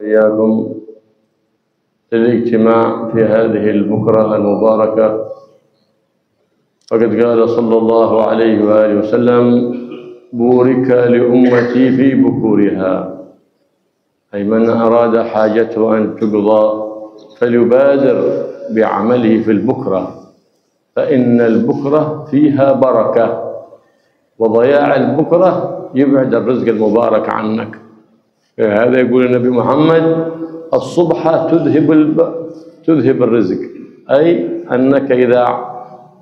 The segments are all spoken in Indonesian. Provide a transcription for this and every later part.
إياكم للاجتماع في هذه البكرة المباركة. وقد قال صلى الله عليه وآله وسلم: بورك لأمتي في بكورها، أي من أراد حاجته أن تقضى فليبادر بعمله في البكرة، فإن البكرة فيها بركة، وضياع البكرة يبعد الرزق المبارك عنك. هذا يقول النبي محمد: الصبح تذهب الرزق، أي أنك إذا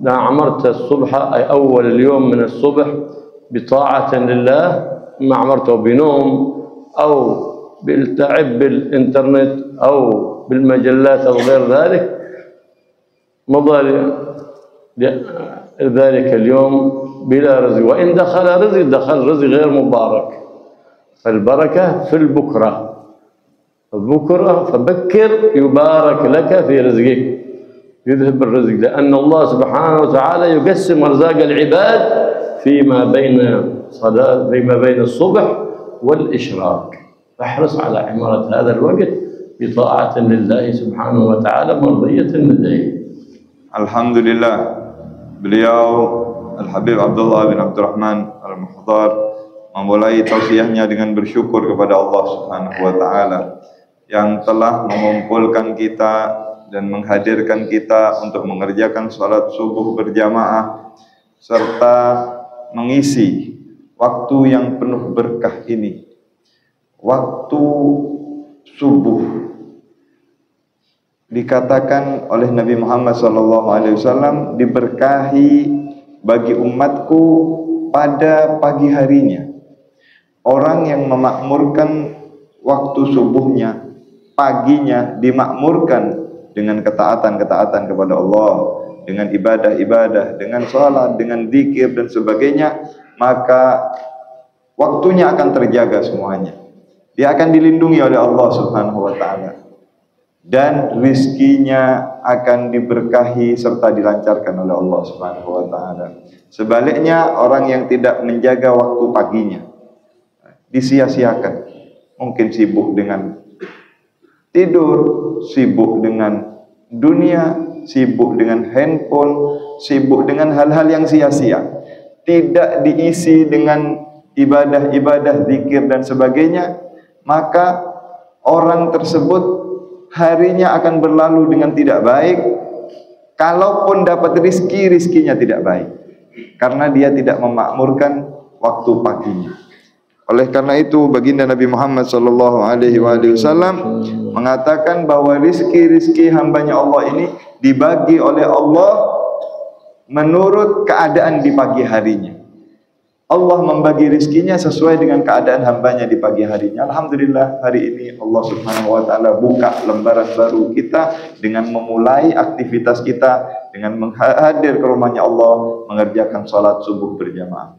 عمرت الصبح أي أول اليوم من الصبح بطاعة لله، ما عمرته بنوم أو بالتعب بالإنترنت أو بالمجلات أو غير ذلك، مضى ذلك اليوم بلا رزق، وإن دخل رزق دخل رزق غير مبارك. فالبركة في البكرة، فبكر يبارك لك في رزقك، يذهب الرزق، لأن الله سبحانه وتعالى يقسم أرزاق العباد فيما بين الصبح والإشراق. فاحرص على عمارة هذا الوقت بطاعة لله سبحانه وتعالى مرضية لديه. Alhamdulillah, beliau Al-Habib Abdullah bin Abdurrahman Al-Muhdar memulai tausiahnya dengan bersyukur kepada Allah Subhanahu wa Ta'ala yang telah mengumpulkan kita dan menghadirkan kita untuk mengerjakan salat subuh berjamaah serta mengisi waktu yang penuh berkah ini, waktu subuh. Dikatakan oleh Nabi Muhammad SAW diberkahi bagi umatku pada pagi harinya. Orang yang memakmurkan waktu subuhnya, paginya dimakmurkan dengan ketaatan-ketaatan kepada Allah, dengan ibadah-ibadah, dengan sholat, dengan zikir dan sebagainya, maka waktunya akan terjaga semuanya. Dia akan dilindungi oleh Allah Subhanahu wa Ta'ala, dan rizkinya akan diberkahi serta dilancarkan oleh Allah Subhanahu wa Ta'ala. Sebaliknya, orang yang tidak menjaga waktu paginya disia-siakan, mungkin sibuk dengan tidur, sibuk dengan dunia, sibuk dengan handphone, sibuk dengan hal-hal yang sia-sia, tidak diisi dengan ibadah-ibadah, zikir dan sebagainya, maka orang tersebut harinya akan berlalu dengan tidak baik. Kalaupun dapat rizki, rizkinya tidak baik, karena dia tidak memakmurkan waktu paginya. Oleh karena itu, baginda Nabi Muhammad SAW mengatakan bahwa rizki hambanya Allah ini dibagi oleh Allah menurut keadaan di pagi harinya. Allah membagi rizkinya sesuai dengan keadaan hambanya di pagi harinya. Alhamdulillah, hari ini Allah Subhanahu wa Ta'ala buka lembaran baru kita dengan memulai aktivitas kita dengan menghadir ke rumahnya Allah, mengerjakan salat subuh berjamaah.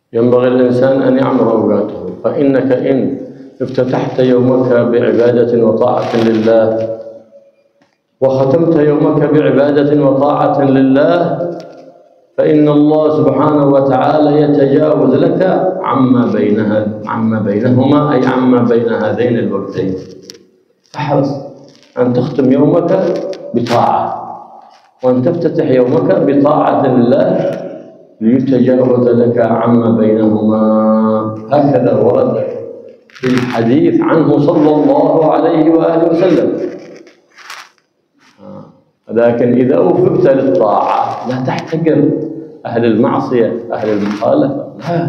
ينبغي الإنسان أن يعمر أوقاته، فإنك إن افتتحت يومك بعبادة وطاعة لله، وختمت يومك بعبادة وطاعة لله، فإن الله سبحانه وتعالى يتجاوز لك عما بينهما، أي عما بين هذين الوقتين. فاحرص أن تختم يومك بطاعة، وأن تفتتح يومك بطاعة لله ليتجاوز لك عما بينهما. هكذا ورد في الحديث عنه صلى الله عليه وآله وسلم. لكن إذا وفقت للطاعة لا تحتقر أهل المعصية، أهل المخالفة، لا،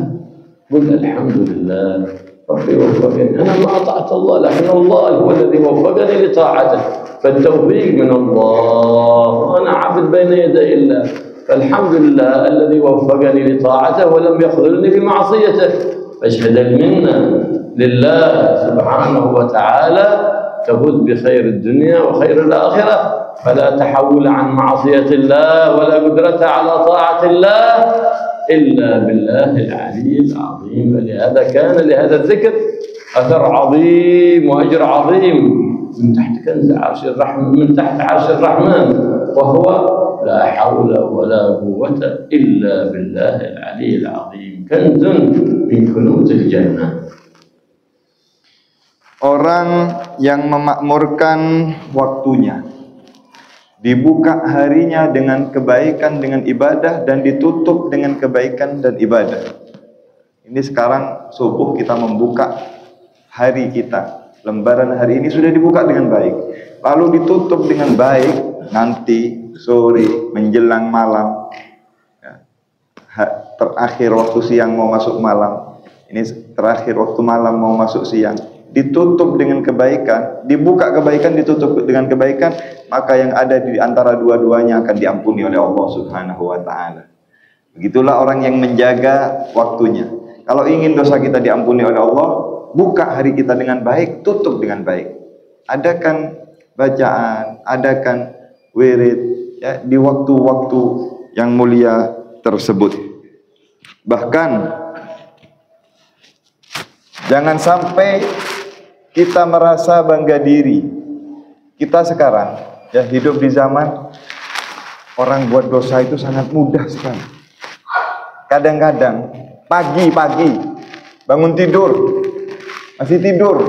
قل الحمد لله ربي وفقني، أنا ما أطعت الله لكن الله هو الذي وفقني لطاعته، فالتوفيق من الله وأنا عبد بين يدي الله، فالحمد لله الذي وفقني لطاعته ولم يخذلني بمعصيته. فاشهد المنة لله سبحانه وتعالى تفوز بخير الدنيا وخير الآخرة، فلا تحول عن معصية الله ولا قدرة على طاعة الله إلا بالله العلي العظيم. فلهذا كان لهذا الذكر أثر عظيم وأجر عظيم من تحت كنز عرش الرحمن، من تحت عرش الرحمن، وهو لا حول ولا قوة إلا بالله العلي العظيم، كنز من كنوز الجنة. orang yang memakmurkan waktunya, dibuka harinya dengan kebaikan, dengan ibadah, dan ditutup dengan kebaikan dan ibadah. Ini sekarang subuh kita membuka hari kita, lembaran hari ini sudah dibuka dengan baik, lalu ditutup dengan baik nanti sore menjelang malam, terakhir waktu siang mau masuk malam, ini terakhir waktu malam mau masuk siang, ditutup dengan kebaikan, dibuka kebaikan, ditutup dengan kebaikan, maka yang ada di antara dua-duanya akan diampuni oleh Allah Subhanahu wa taala. Begitulah orang yang menjaga waktunya. Kalau ingin dosa kita diampuni oleh Allah, buka hari kita dengan baik, tutup dengan baik. Adakan bacaan, adakan wirid ya di waktu-waktu yang mulia tersebut. Bahkan jangan sampai kita merasa bangga diri. Kita sekarang ya hidup di zaman orang buat dosa itu sangat mudah sekali. Kadang-kadang pagi-pagi bangun tidur, masih tidur,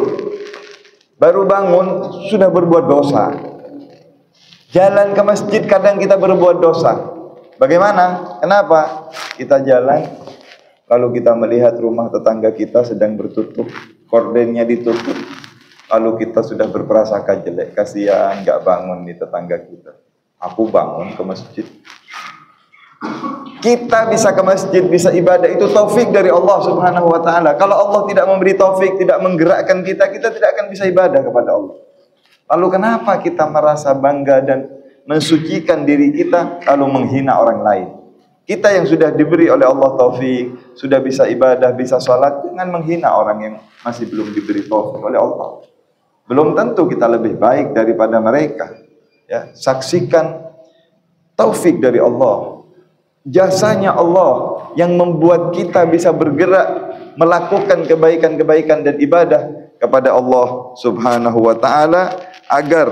baru bangun sudah berbuat dosa. Jalan ke masjid kadang kita berbuat dosa. Bagaimana? Kenapa? Kita jalan, lalu kita melihat rumah tetangga kita sedang bertutup, kordennya ditutup, lalu kita sudah berprasangka jelek, kasihan nggak bangun di tetangga kita. Aku bangun ke masjid. Kita bisa ke masjid, bisa ibadah, itu taufik dari Allah Subhanahu wa taala. Kalau Allah tidak memberi taufik, tidak menggerakkan kita, kita tidak akan bisa ibadah kepada Allah. Lalu kenapa kita merasa bangga dan mensucikan diri kita lalu menghina orang lain? Kita yang sudah diberi oleh Allah taufik, sudah bisa ibadah, bisa sholat, jangan menghina orang yang masih belum diberi taufik oleh Allah. Belum tentu kita lebih baik daripada mereka. Ya, saksikan taufik dari Allah. Jasanya Allah yang membuat kita bisa bergerak melakukan kebaikan-kebaikan dan ibadah kepada Allah Subhanahu wa taala, agar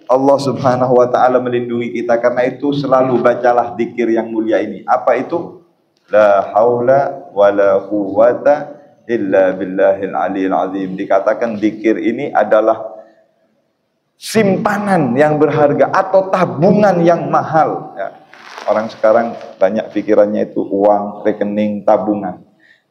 Allah Subhanahu wa taala melindungi kita. Karena itu selalu bacalah zikir yang mulia ini. Apa itu? La haula wala quwwata illa billahil aliyil azim. Dikatakan zikir ini adalah simpanan yang berharga atau tabungan yang mahal ya. Orang sekarang banyak pikirannya itu uang, rekening, tabungan.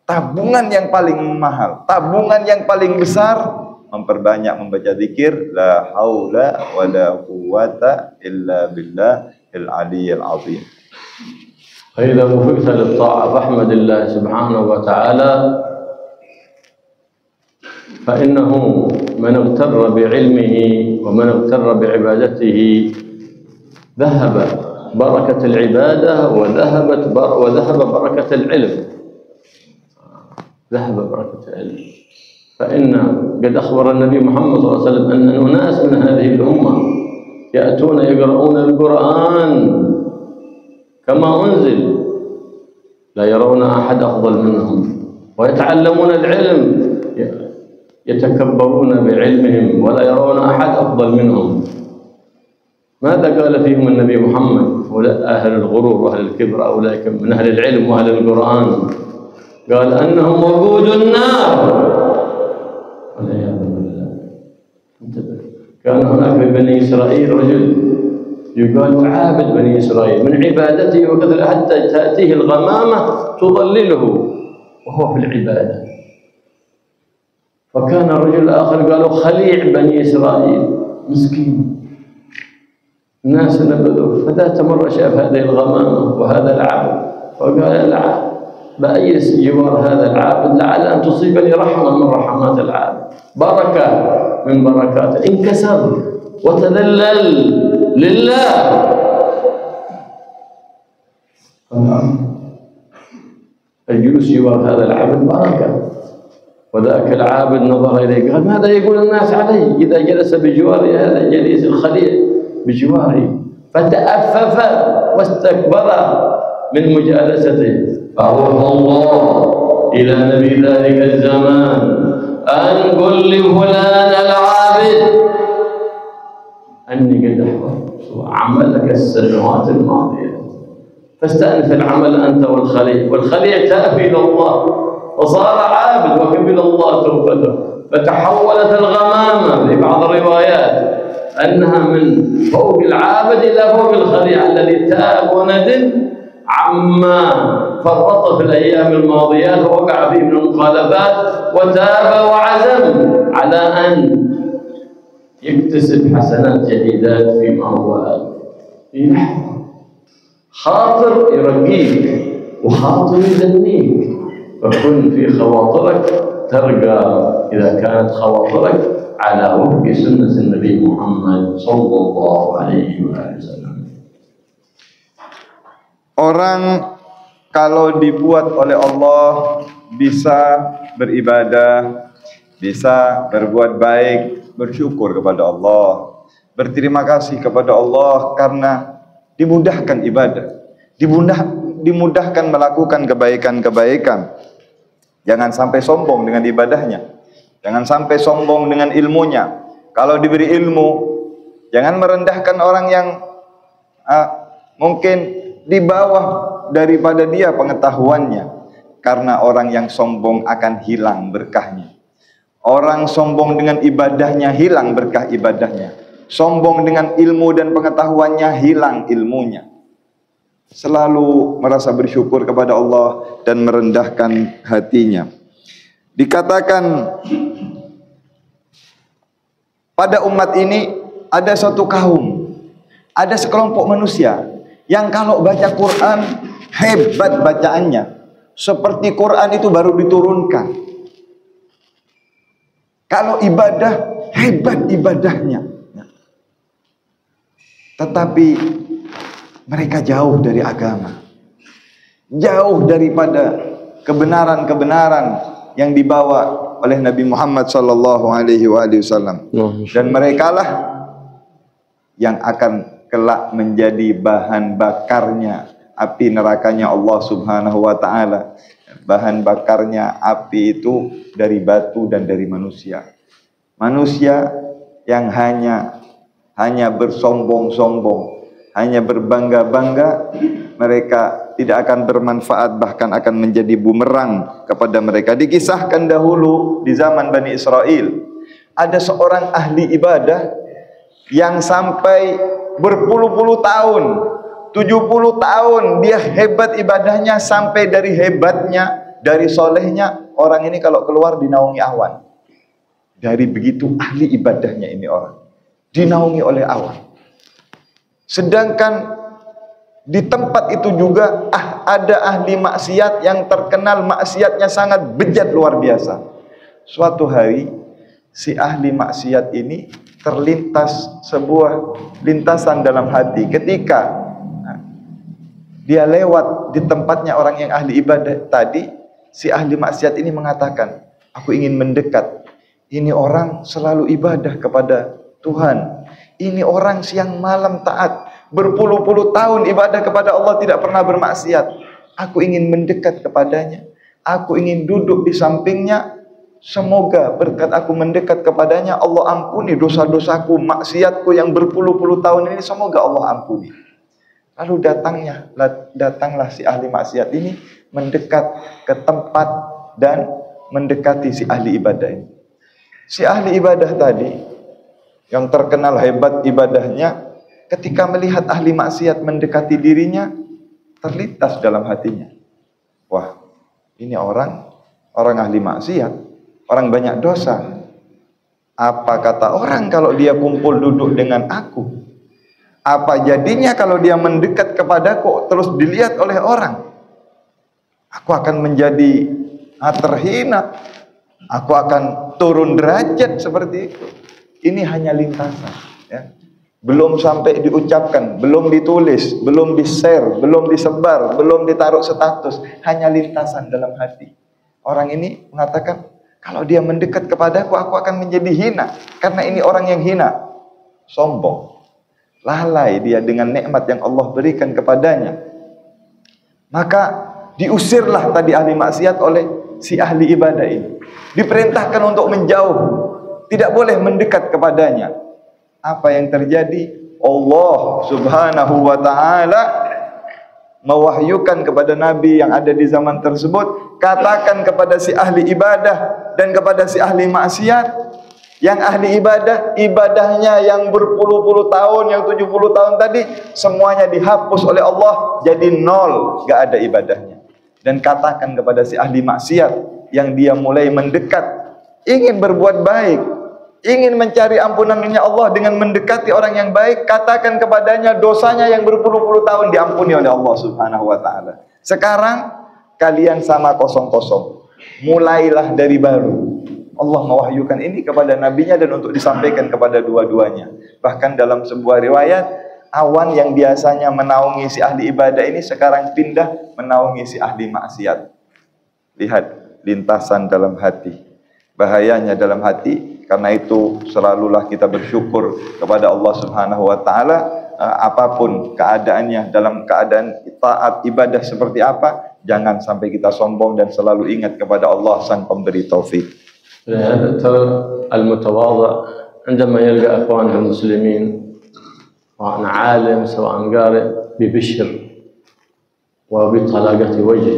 Tabungan yang paling mahal, tabungan yang paling besar, memperbanyak membaca zikir la haula wala quwwata illa billahil aliyyil azim. فإذا وفقت للطاعة فاحمد الله سبحانه وتعالى، فإنه من اغتر بعلمه ومن اغتر بعبادته ذهب بركة العبادة وذهب بركة العلم. ذهب بركة العلم. فإن قد أخبر النبي محمد صلى الله عليه وسلم أن أناس من هذه الأمة يأتون يقرؤون القرآن كما أنزل، لا يرون أحد أفضل منهم، ويتعلمون العلم يتكبرون بعلمهم ولا يرون أحد أفضل منهم. ماذا قال فيهم النبي محمد؟ أهل الغرور وأهل الكبر أولئك من أهل العلم وأهل القرآن، قال أنهم وقود النار والعياذ بالله. كان هناك في بني إسرائيل رجل يقال عابد بني إسرائيل، من عبادته وكثر حتى تأتيه الغمامة تظلله وهو في العبادة. فكان الرجل الآخر قالوا خليع بني إسرائيل، مسكين، الناس نبذوه. فذات مرة شاف هذه الغمامة وهذا العابد فقال لا، بأيس جوار هذا العابد لعل أن تصيبني رحمة من رحمات العابد، بركة من بركاته، انكسر وتذلل لله. الجلوس جوار هذا العابد بركة. وذاك العابد نظر إليه قال ماذا يقول الناس علي إذا جلس بجواري هذا الجليس الخليل بجواري؟ فتأفف واستكبر من مجالسته. فأوحى الله إلى نبي ذلك الزمان أن قل لفلان العابد أني قد أحببت عملك السنوات الماضية، فاستأنف العمل أنت والخليع. والخليع تاب إلى الله وصار عابد وقبل الله توبته، فتحولت الغمامة في بعض الروايات أنها من فوق العابد إلى فوق الخليع الذي تاب وندم عما فرط في الأيام الماضيات ووقع فيه من المخالفات، وتاب وعزم على أن يكتسب حسنات جديدات فيما هو آخر. في لحظة خاطر يرقيك وخاطر يدنيك، فكن في خواطرك ترقى إذا كانت خواطرك على وفق سنة النبي محمد صلى الله عليه وسلم. Orang kalau dibuat oleh Allah bisa beribadah, bisa berbuat baik, bersyukur kepada Allah, berterima kasih kepada Allah karena dimudahkan ibadah, dimudahkan melakukan kebaikan-kebaikan. Jangan sampai sombong dengan ibadahnya, jangan sampai sombong dengan ilmunya. Kalau diberi ilmu, jangan merendahkan orang yang mungkin di bawah daripada dia pengetahuannya, karena orang yang sombong akan hilang berkahnya. Orang sombong dengan ibadahnya hilang berkah ibadahnya, sombong dengan ilmu dan pengetahuannya hilang ilmunya. Selalu merasa bersyukur kepada Allah dan merendahkan hatinya. Dikatakan pada umat ini ada satu kaum, ada sekelompok manusia yang kalau baca Quran hebat bacaannya, seperti Quran itu baru diturunkan. Kalau ibadah hebat ibadahnya, tetapi mereka jauh dari agama, jauh daripada kebenaran-kebenaran yang dibawa oleh Nabi Muhammad sallallahu alaihi wasallam. Dan merekalah yang akan kelak menjadi bahan bakarnya api nerakanya Allah Subhanahu wa taala. Bahan bakarnya api itu dari batu dan dari manusia. Manusia yang hanya bersombong-sombong, hanya berbangga-bangga, mereka tidak akan bermanfaat, bahkan akan menjadi bumerang kepada mereka. Dikisahkan dahulu di zaman Bani Israel, ada seorang ahli ibadah yang sampai berpuluh-puluh tahun, 70 tahun dia hebat ibadahnya, sampai dari hebatnya, dari solehnya, orang ini kalau keluar dinaungi awan. Dari begitu ahli ibadahnya ini orang, dinaungi oleh awan. Sedangkan di tempat itu juga ada ahli maksiat yang terkenal maksiatnya sangat bejat luar biasa. Suatu hari si ahli maksiat ini terlintas sebuah lintasan dalam hati ketika dia lewat di tempatnya orang yang ahli ibadah tadi. Si ahli maksiat ini mengatakan, aku ingin mendekat. Ini orang selalu ibadah kepada Tuhan. Ini orang siang malam taat, berpuluh-puluh tahun ibadah kepada Allah, tidak pernah bermaksiat. Aku ingin mendekat kepadanya, aku ingin duduk di sampingnya. Semoga berkat aku mendekat kepadanya, Allah ampuni dosa-dosaku, maksiatku yang berpuluh-puluh tahun ini, semoga Allah ampuni. Lalu datanglah si ahli maksiat ini mendekat ke tempat dan mendekati si ahli ibadah ini. Si ahli ibadah tadi yang terkenal hebat ibadahnya, ketika melihat ahli maksiat mendekati dirinya, terlintas dalam hatinya, wah, ini orang ahli maksiat, orang banyak dosa. Apa kata orang kalau dia kumpul duduk dengan aku? Apa jadinya kalau dia mendekat kepadaku terus dilihat oleh orang? Aku akan menjadi terhina. Aku akan turun derajat seperti itu. Ini hanya lintasan, ya. Belum sampai diucapkan, belum ditulis, belum di-share, belum disebar, belum ditaruh status. Hanya lintasan dalam hati. Orang ini mengatakan, kalau dia mendekat kepadaku, aku akan menjadi hina. Karena ini orang yang hina. Sombong. Lalai dia dengan nikmat yang Allah berikan kepadanya. Maka diusirlah tadi ahli maksiat oleh si ahli ibadah ini. Diperintahkan untuk menjauh, tidak boleh mendekat kepadanya. Apa yang terjadi? Allah Subhanahu wa ta'ala mewahyukan kepada Nabi yang ada di zaman tersebut, katakan kepada si ahli ibadah, dan kepada si ahli maksiat. Yang ahli ibadah, ibadahnya yang berpuluh-puluh tahun, yang 70 tahun tadi, semuanya dihapus oleh Allah, jadi nol, gak ada ibadahnya. Dan katakan kepada si ahli maksiat, yang dia mulai mendekat, ingin berbuat baik, ingin mencari ampunannya Allah dengan mendekati orang yang baik, katakan kepadanya dosanya yang berpuluh-puluh tahun diampuni oleh Allah Subhanahu wa ta'ala. Sekarang, kalian sama kosong-kosong. Mulailah dari baru. Allah mewahyukan ini kepada nabinya dan untuk disampaikan kepada dua-duanya. Bahkan dalam sebuah riwayat, awan yang biasanya menaungi si ahli ibadah ini sekarang pindah menaungi si ahli maksiat. Lihat lintasan dalam hati, bahayanya dalam hati. Karena itu selalulah kita bersyukur kepada Allah Subhanahu wa ta'ala. Apapun keadaannya, dalam keadaan taat ibadah seperti apa, jangan sampai kita sombong dan selalu ingat kepada Allah sang pemberi taufik. لهذا ترى المتواضع عندما يلقى أخوانه المسلمين سواء عالم سواء قارئ ببشر وبطلاقة وجه.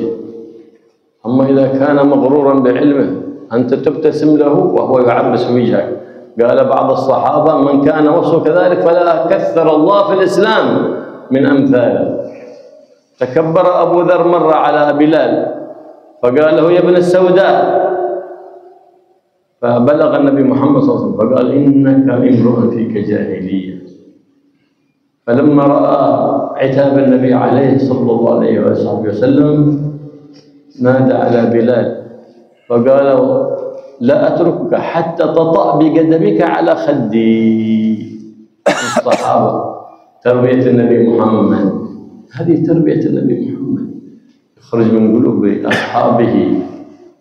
أما إذا كان مغرورا بعلمه أنت تبتسم له وهو يعبس وجهك. قال بعض الصحابة من كان وصفه كذلك فلا كثر الله في الإسلام من أمثاله. تكبر أبو ذر مرة على بلال فقال له يا ابن السوداء، فبلغ النبي محمد صلى الله عليه وسلم فقال إنك امرؤ فيك جاهلية. فلما رأى عتاب النبي عليه صلى الله عليه وسلم نادى على بلال فقال لا أتركك حتى تطأ بقدمك على خدي. الصحابة تربية النبي محمد، هذه تربية النبي محمد، يخرج من قلوب أصحابه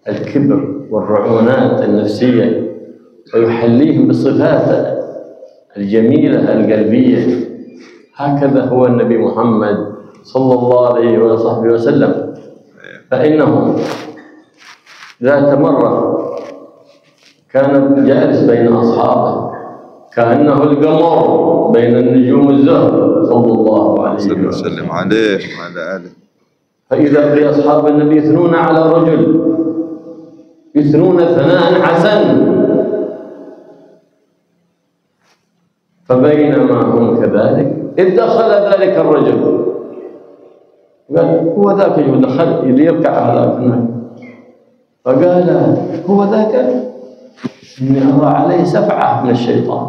الكبر والرعونات النفسية ويحليهم بالصفات الجميلة القلبية. هكذا هو النبي محمد صلى الله عليه وصحبه وسلم. فإنه ذات مرة كان جالس بين أصحابه كأنه القمر بين النجوم الزهر صلى الله عليه وسلم عليه وعلى آله. فإذا بأصحاب النبي يثنون على رجل، يثنون ثناء حسن. فبينما هم كذلك إذ دخل ذلك الرجل، قال هو ذاك دخل ليركع على هناك، فقال هو ذاك إني أرى عليه سفعة من الشيطان.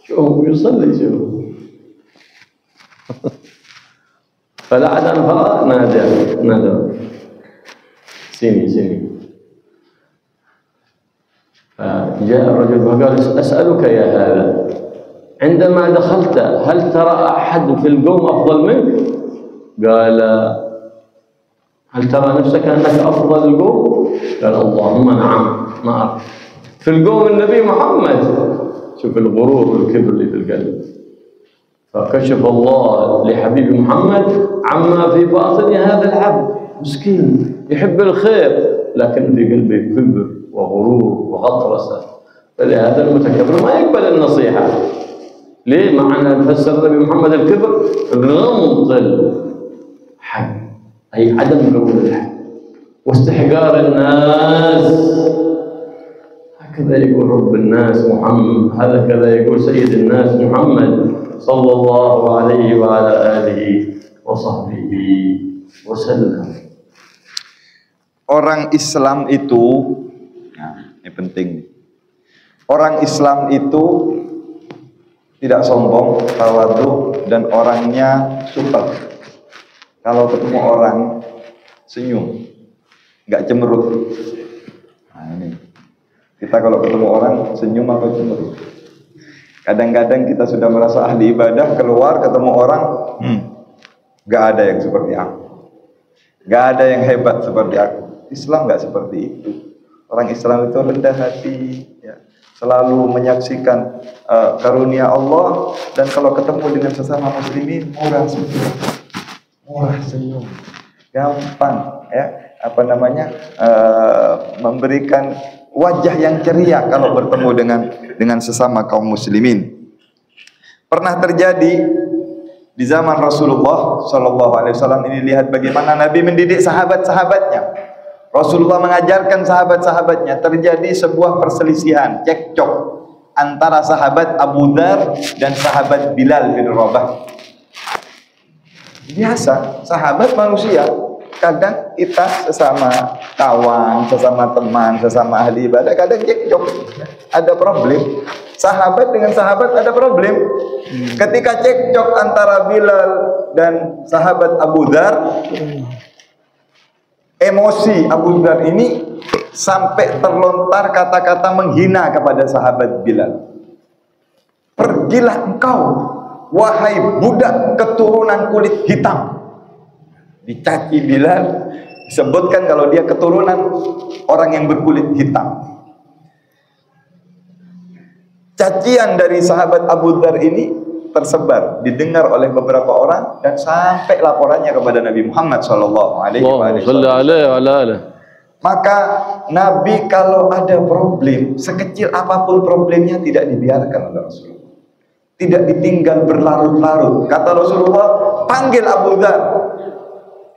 شوف يصلي شوف. فلعن الفراء نادى سيني. فجاء الرجل فقال أسألك يا هذا عندما دخلت هل ترى أحد في القوم أفضل منك؟ قال هل ترى نفسك أنك أفضل القوم؟ قال اللهم نعم ما أعرف. في القوم النبي محمد. شوف الغرور والكبر اللي في القلب. فكشف الله لحبيب محمد عما في باطن هذا العبد مسكين يحب الخير لكن في قلبه كبر وغرور وغطرسة. فلهذا المتكبر ما يقبل النصيحة. ليه؟ معنى فسر النبي محمد الكبر غمط الحق، أي عدم قبول الحق واستحقار الناس. هكذا يقول رب الناس محمد، هكذا يقول سيد الناس محمد صلى الله عليه وعلى آله وصحبه wasallam. Orang Islam itu, nah, ini penting. Orang Islam itu tidak sombong, tawadhu, dan orangnya super. Kalau ketemu orang senyum, nggak cemberut. Nah, ini kita kalau ketemu orang senyum atau cemberut. Kadang-kadang kita sudah merasa ahli ibadah, keluar ketemu orang, nggak ada yang seperti aku, nggak ada yang hebat seperti aku. Islam nggak seperti itu. Orang Islam itu rendah hati, ya, selalu menyaksikan karunia Allah, dan kalau ketemu dengan sesama muslimin murah senyum, gampang, ya, memberikan wajah yang ceria kalau bertemu dengan sesama kaum muslimin. Pernah terjadi di zaman Rasulullah SAW ini, lihat bagaimana Nabi mendidik sahabat-sahabatnya. Rasulullah mengajarkan sahabat-sahabatnya, terjadi sebuah perselisihan, cekcok antara sahabat Abu Dzar dan sahabat Bilal bin Rabah. Biasa, sahabat manusia. Kadang kita sesama kawan, sesama teman, sesama ahli ibadah, kadang cekcok, ada problem. Sahabat dengan sahabat ada problem. Ketika cekcok antara Bilal dan sahabat Abu Dzar, emosi Abu Dzar ini sampai terlontar kata-kata menghina kepada sahabat Bilal. Pergilah engkau, wahai budak keturunan kulit hitam. Dicaci Bilal, disebutkan kalau dia keturunan orang yang berkulit hitam. Cacian dari sahabat Abu Dzar ini tersebar, didengar oleh beberapa orang, dan sampai laporannya kepada Nabi Muhammad SAW. Maka Nabi kalau ada problem, sekecil apapun problemnya, tidak dibiarkan oleh Rasulullah, tidak ditinggal berlarut-larut. Kata Rasulullah, panggil Abu Dzar.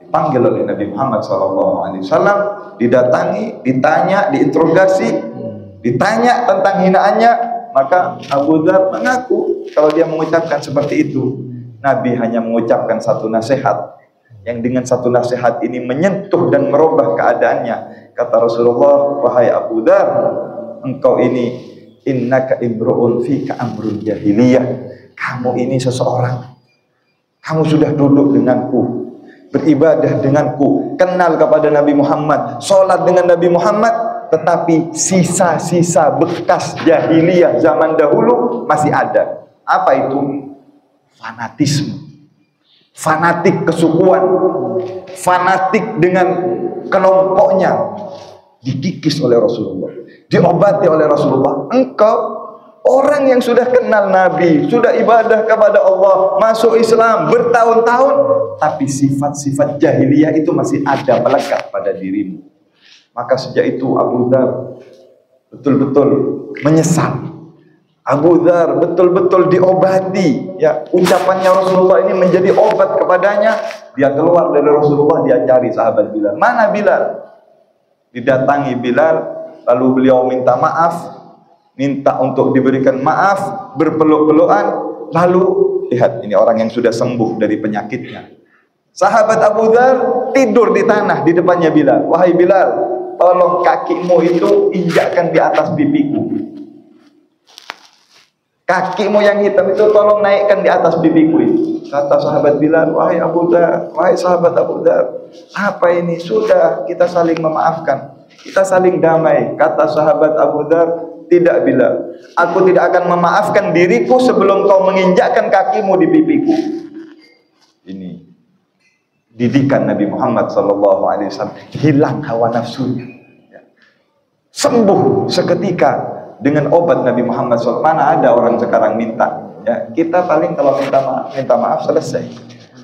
Dipanggil oleh Nabi Muhammad SAW, didatangi, ditanya, diinterogasi, ditanya tentang hinaannya. Maka Abu Dzar mengaku kalau dia mengucapkan seperti itu. Nabi hanya mengucapkan satu nasihat, yang dengan satu nasihat ini menyentuh dan merubah keadaannya. Kata Rasulullah, wahai Abu Dzar, engkau ini innaka imru'un fika amrun jahiliyah. Kamu ini seseorang, kamu sudah duduk denganku, beribadah denganku, kenal kepada Nabi Muhammad, sholat dengan Nabi Muhammad, tetapi sisa-sisa bekas jahiliyah zaman dahulu masih ada. Apa itu? Fanatisme, fanatik kesukuan, fanatik dengan kelompoknya, dikikis oleh Rasulullah, diobati oleh Rasulullah. Engkau orang yang sudah kenal Nabi, sudah ibadah kepada Allah, masuk Islam bertahun-tahun, tapi sifat-sifat jahiliyah itu masih ada melekat pada dirimu. Maka sejak itu Abu Dzar betul-betul menyesal. Abu Dzar betul-betul diobati. Ya, ucapannya Rasulullah ini menjadi obat kepadanya. Dia keluar dari Rasulullah, dia cari sahabat Bilal. Mana Bilal? Didatangi Bilal, lalu beliau minta maaf, minta untuk diberikan maaf, berpeluk-pelukan. Lalu lihat, ini orang yang sudah sembuh dari penyakitnya. Sahabat Abu Dzar tidur di tanah di depannya Bilal. Wahai Bilal, tolong kakimu itu injakkan di atas pipiku. Kakimu yang hitam itu tolong naikkan di atas pipiku ini. Kata sahabat Bilal, wahai Abu Dzar, wahai sahabat Abu Dzar, apa ini? Sudah, kita saling memaafkan, kita saling damai. Kata sahabat Abu Dzar, tidak Bilal, aku tidak akan memaafkan diriku sebelum kau menginjakkan kakimu di pipiku. Ini didikan Nabi Muhammad SAW. Hilang hawa nafsunya, sembuh seketika dengan obat Nabi Muhammad SAW. Mana ada orang sekarang minta, ya, kita paling kalau minta maaf selesai.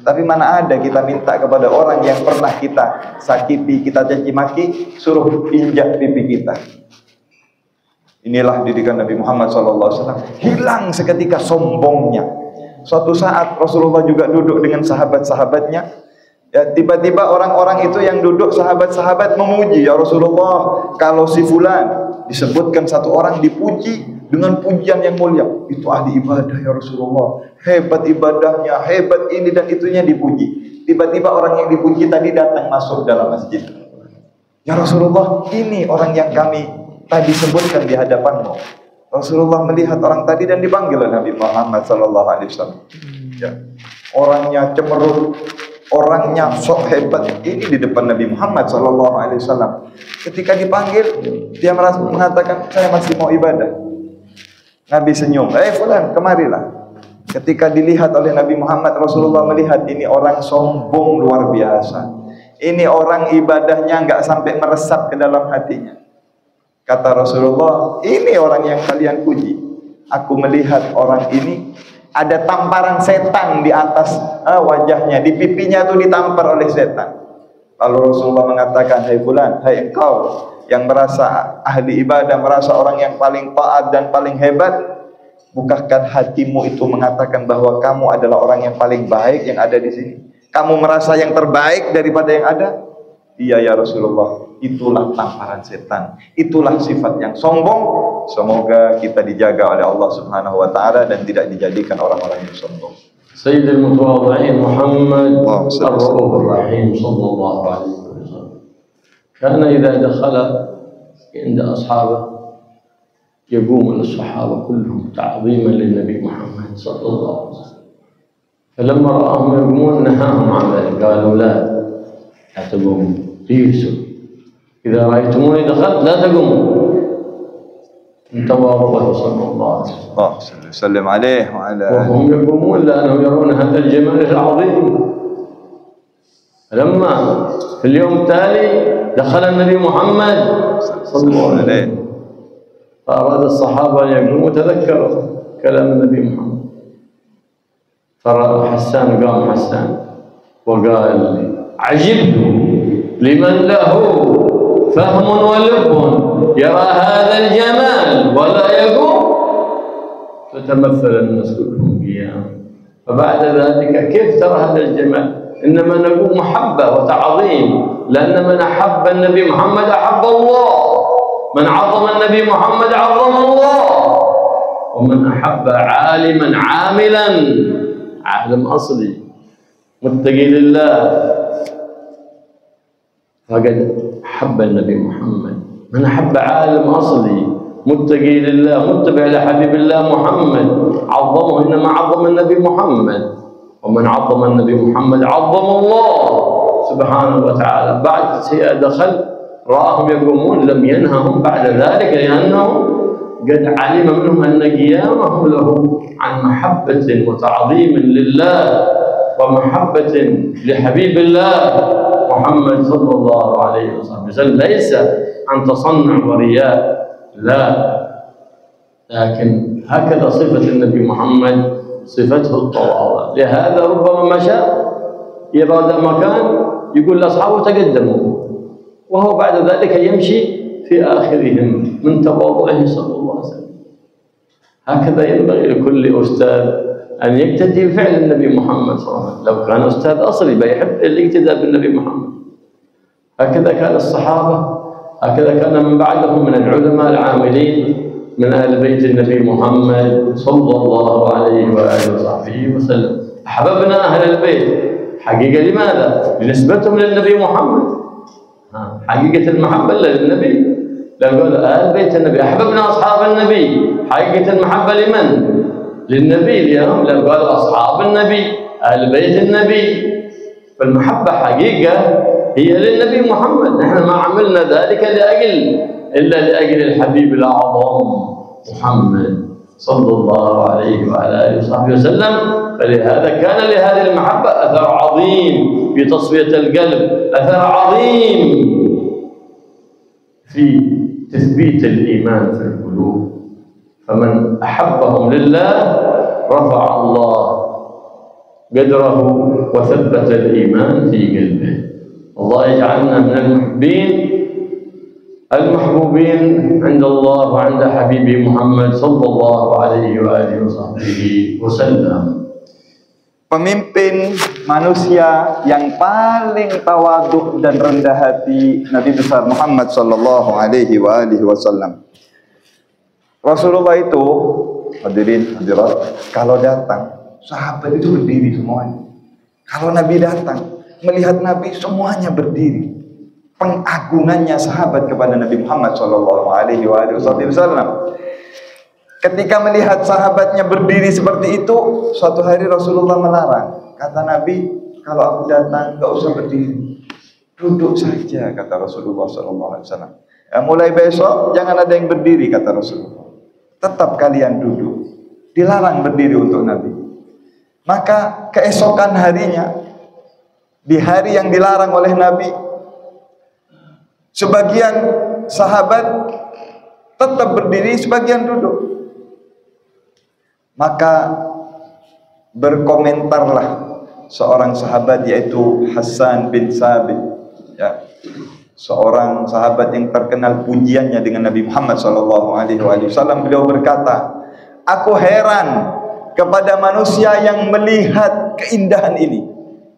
Tapi mana ada kita minta kepada orang yang pernah kita sakiti, kita caci maki, suruh injak pipi kita. Inilah didikan Nabi Muhammad SAW. Hilang seketika sombongnya. Suatu saat Rasulullah juga duduk dengan sahabat-sahabatnya. Ya, tiba-tiba orang-orang itu yang duduk, sahabat-sahabat memuji, ya Rasulullah, kalau si fulan, disebutkan satu orang dipuji dengan pujian yang mulia, itu ahli ibadah ya Rasulullah, hebat ibadahnya, hebat ini dan itunya dipuji. Tiba-tiba orang yang dipuji tadi datang masuk dalam masjid. Ya Rasulullah, ini orang yang kami tadi sebutkan di hadapanmu. Rasulullah melihat orang tadi dan dipanggil oleh Nabi Muhammad SAW. Ya, orangnya cemerut, orangnya sok hebat ini di depan Nabi Muhammad SAW. Ketika dipanggil, dia mengatakan, saya masih mau ibadah. Nabi senyum, fulan, kemarilah. Ketika dilihat oleh Nabi Muhammad, Rasulullah melihat ini orang sombong luar biasa. Ini orang ibadahnya nggak sampai meresap ke dalam hatinya. Kata Rasulullah, ini orang yang kalian puji. Aku melihat orang ini ada tamparan setan di atas wajahnya, di pipinya itu ditampar oleh setan. Lalu Rasulullah mengatakan, hai fulan, hai engkau yang merasa ahli ibadah, merasa orang yang paling taat dan paling hebat, bukankah hatimu itu mengatakan bahwa kamu adalah orang yang paling baik yang ada di sini? Kamu merasa yang terbaik daripada yang ada? Iya ya Rasulullah, itulah tamparan setan, itulah sifat yang sombong. Semoga kita dijaga oleh Allah Subhanahu wa taala dan tidak dijadikan orang-orang yang sombong. Sayyidul Mutawadhi'in Muhammad Ar-Raufur Rahim sallallahu alaihi wasallam. Kana idza dakhala inda ashabihi يقوم الصحابة كلهم تعظيما للنبي محمد صلى الله عليه وسلم. فلما رآهم يقومون نهاهم عن ذلك، قالوا لا تقوموا، اجلسوا، إذا رأيتموني دخلت لا تقوموا، من تواضعه صلى الله عليه وسلم. اللهم سلم عليه وعلى آله. وهم يقومون لأنهم يرون هذا الجمال العظيم. لما في اليوم التالي دخل النبي محمد صلى الله عليه وسلم، فأراد الصحابة أن يقوموا تذكروا كلام النبي محمد، فرأى حسان، قام حسان وقال عجبت لمن له فهم ولب يرى هذا الجمال ولا يقوم. فتمثل الناس كلهم قيام. فبعد ذلك كيف ترى هذا الجمال؟ إنما نقول محبة وتعظيم، لأن من أحب النبي محمد أحب الله، من عظم النبي محمد عظم الله، ومن أحب عالما عاملا، عالم أصلي متقي لله، فقد أحب النبي محمد. من أحب عالم أصلي متقي لله متبع لحبيب الله محمد عظمه، إنما عظم النبي محمد، ومن عظم النبي محمد عظم الله سبحانه وتعالى. بعد دخل رآهم يقومون لم ينههم بعد ذلك، لأنه قد علم منهم أن قيامهم له عن محبة وتعظيم لله ومحبة لحبيب الله محمد صلى الله عليه وسلم، ليس عن تصنع ورياء، لا، لكن هكذا صفة النبي محمد، صفته التواضع. لهذا ربما مشى يراد مكان يقول لأصحابه تقدموا، وهو بعد ذلك يمشي في آخرهم من تواضعه صلى الله عليه وسلم. هكذا ينبغي لكل أستاذ أن يقتدي بفعل النبي محمد صلى الله عليه وسلم. لو كان أستاذ أصلي بيحب الاقتداء بالنبي محمد. هكذا كان الصحابة، هكذا كان من بعدهم من العلماء العاملين من أهل بيت النبي محمد صلى الله عليه وآله وصحبه وسلم. أحببنا أهل البيت حقيقة، لماذا؟ لنسبتهم للنبي محمد، حقيقة المحبة للنبي. لما قال آل بيت النبي أحببنا أصحاب النبي، حقيقة المحبة لمن؟ للنبي. اليوم لما قال أصحاب النبي آل بيت النبي، فالمحبة حقيقة هي للنبي محمد. نحن ما عملنا ذلك إلا لأجل الحبيب الأعظم محمد صلى الله عليه وعلى آله وصحبه وسلم. فلهذا كان لهذه المحبة أثر عظيم في تصفية القلب، أثر عظيم في تثبيت الإيمان في القلوب. فمن أحبهم لله رفع الله قدره وثبت الإيمان في قلبه. الله يجعلنا من المحبوبين عند الله وعند حبيبه محمد صلى الله عليه وآله وصحبه وسلم. Pemimpin manusia yang paling tawaduk dan rendah hati Nabi besar Muhammad sallallahu alaihi wa alihi wasallam. Rasulullah itu, hadirin hadirat, kalau datang sahabat itu berdiri semuanya. Kalau Nabi datang, melihat Nabi semuanya berdiri. Pengagungannya sahabat kepada Nabi Muhammad sallallahu alaihi wasallam. Ketika melihat sahabatnya berdiri seperti itu, suatu hari Rasulullah melarang. Kata Nabi, kalau aku datang, enggak usah berdiri, duduk saja, kata Rasulullah SAW. Mulai besok jangan ada yang berdiri, kata Rasulullah. Tetap kalian duduk. Dilarang berdiri untuk Nabi. Maka keesokan harinya, di hari yang dilarang oleh Nabi, sebagian sahabat tetap berdiri, sebagian duduk. Maka berkomentarlah seorang sahabat, yaitu Hasan bin Sabit, ya, seorang sahabat yang terkenal pujiannya dengan Nabi Muhammad SAW. Beliau berkata, aku heran kepada manusia yang melihat keindahan ini,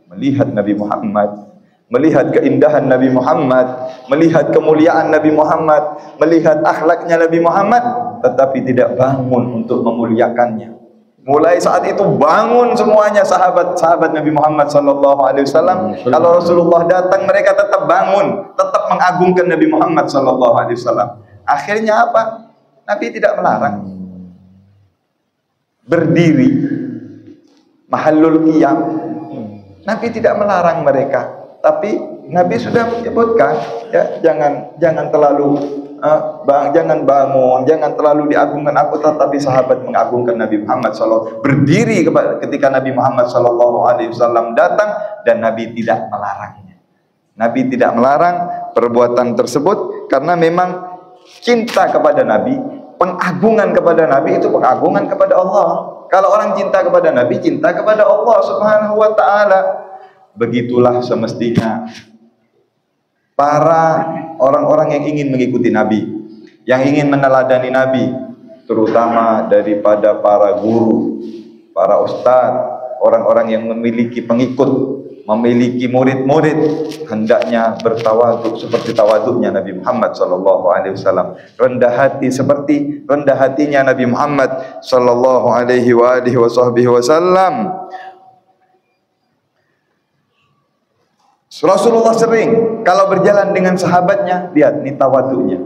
melihat Nabi Muhammad, melihat keindahan Nabi Muhammad, melihat kemuliaan Nabi Muhammad, melihat akhlaknya Nabi Muhammad, tetapi tidak bangun untuk memuliakannya. Mulai saat itu bangun semuanya sahabat-sahabat Nabi Muhammad sallallahu alaihi wasallam. Kalau Rasulullah datang, mereka tetap bangun, tetap mengagungkan Nabi Muhammad sallallahu alaihi wasallam. Akhirnya apa? Nabi tidak melarang. Berdiri mahallul qiyam. Nabi tidak melarang mereka. Tapi Nabi sudah menyebutkan, ya, jangan terlalu jangan bangun, jangan terlalu diagungkan aku, tetapi sahabat mengagungkan Nabi Muhammad SAW. Berdiri ketika Nabi Muhammad SAW datang, dan Nabi tidak melarangnya. Nabi tidak melarang perbuatan tersebut karena memang cinta kepada Nabi, pengagungan kepada Nabi itu pengagungan kepada Allah. Kalau orang cinta kepada Nabi, cinta kepada Allah Subhanahu wa Ta'ala. Begitulah semestinya para orang-orang yang ingin mengikuti Nabi, yang ingin meneladani Nabi, terutama daripada para guru, para ustadz, orang-orang yang memiliki pengikut, memiliki murid-murid, hendaknya bertawaduk seperti tawaduknya Nabi Muhammad SAW. Rendah hati seperti rendah hatinya Nabi Muhammad SAW. Rasulullah sering kalau berjalan dengan sahabatnya, lihat nih tawaduknya.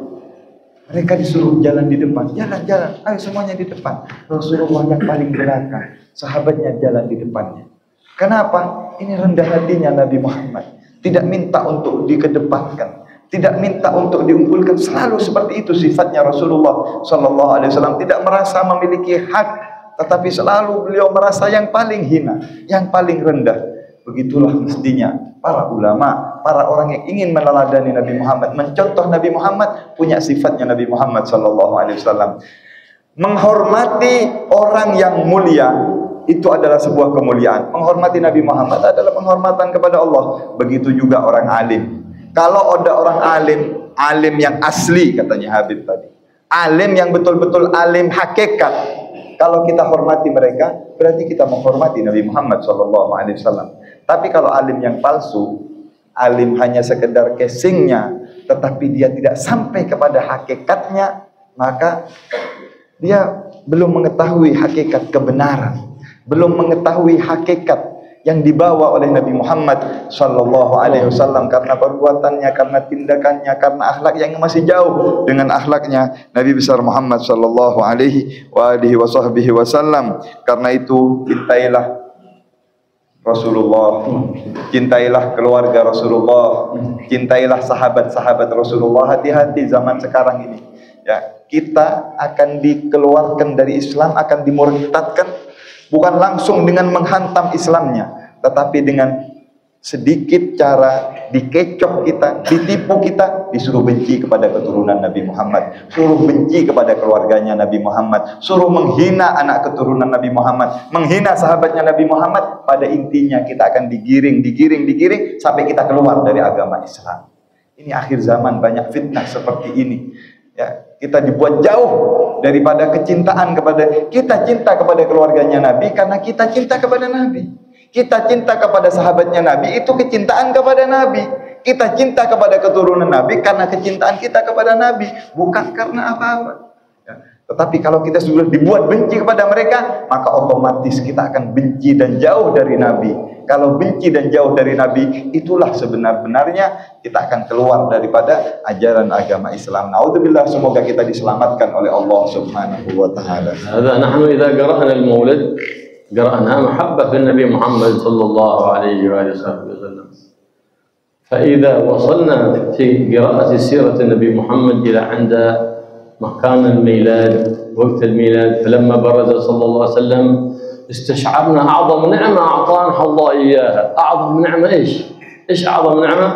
Mereka disuruh jalan di depan, jalan, ayo semuanya di depan. Rasulullah yang paling belakang, sahabatnya jalan di depannya. Kenapa? Ini rendah hatinya Nabi Muhammad. Tidak minta untuk dikedepankan, tidak minta untuk diunggulkan. Selalu seperti itu sifatnya Rasulullah Sallallahu Alaihi Wasallam. Tidak merasa memiliki hak, tetapi selalu beliau merasa yang paling hina, yang paling rendah. Begitulah mestinya para ulama, para orang yang ingin meneladani Nabi Muhammad, mencontoh Nabi Muhammad, punya sifatnya Nabi Muhammad Sallallahu Alaihi Wasallam. Menghormati orang yang mulia itu adalah sebuah kemuliaan. Menghormati Nabi Muhammad adalah penghormatan kepada Allah. Begitu juga orang alim. Kalau ada orang alim yang asli, katanya Habib tadi, alim yang betul-betul alim hakikat, kalau kita hormati mereka, berarti kita menghormati Nabi Muhammad SAW. Tapi kalau alim yang palsu, alim hanya sekedar casingnya, tetapi dia tidak sampai kepada hakikatnya, maka dia belum mengetahui hakikat kebenaran, belum mengetahui hakikat yang dibawa oleh Nabi Muhammad SAW, karena perbuatannya, karena tindakannya, karena akhlak yang masih jauh dengan akhlaknya Nabi besar Muhammad SAW. Karena itu cintailah Rasulullah, cintailah keluarga Rasulullah, cintailah sahabat-sahabat Rasulullah. Hati-hati zaman sekarang ini, ya, kita akan dikeluarkan dari Islam, akan dimurtadkan, bukan langsung dengan menghantam Islamnya, tetapi dengan sedikit cara dikecoh kita, ditipu kita, disuruh benci kepada keturunan Nabi Muhammad, suruh benci kepada keluarganya Nabi Muhammad, suruh menghina anak keturunan Nabi Muhammad, menghina sahabatnya Nabi Muhammad. Pada intinya kita akan digiring sampai kita keluar dari agama Islam. Ini akhir zaman banyak fitnah seperti ini. Ya, kita dibuat jauh daripada kecintaan kepada, kita cinta kepada keluarganya Nabi karena kita cinta kepada Nabi. Kita cinta kepada sahabatnya Nabi, itu kecintaan kepada Nabi. Kita cinta kepada keturunan Nabi karena kecintaan kita kepada Nabi, bukan karena apa-apa. Ya. Tetapi kalau kita sudah dibuat benci kepada mereka, maka otomatis kita akan benci dan jauh dari Nabi. Kalau benci dan jauh dari Nabi, itulah sebenar-benarnya kita akan keluar daripada ajaran agama Islam. Naudzubillah, semoga kita diselamatkan oleh Allah Subhanahu wa taala. Hadza nahnu idza qara'na al-maulid قرأنا محبة في النبي محمد صلى الله عليه وآله وسلم. فإذا وصلنا في قراءة سيرة النبي محمد إلى عند مكان الميلاد، وقت الميلاد، فلما برز صلى الله عليه وسلم استشعرنا أعظم نعمة أعطانا الله إياها. أعظم نعمة إيش أعظم نعمة؟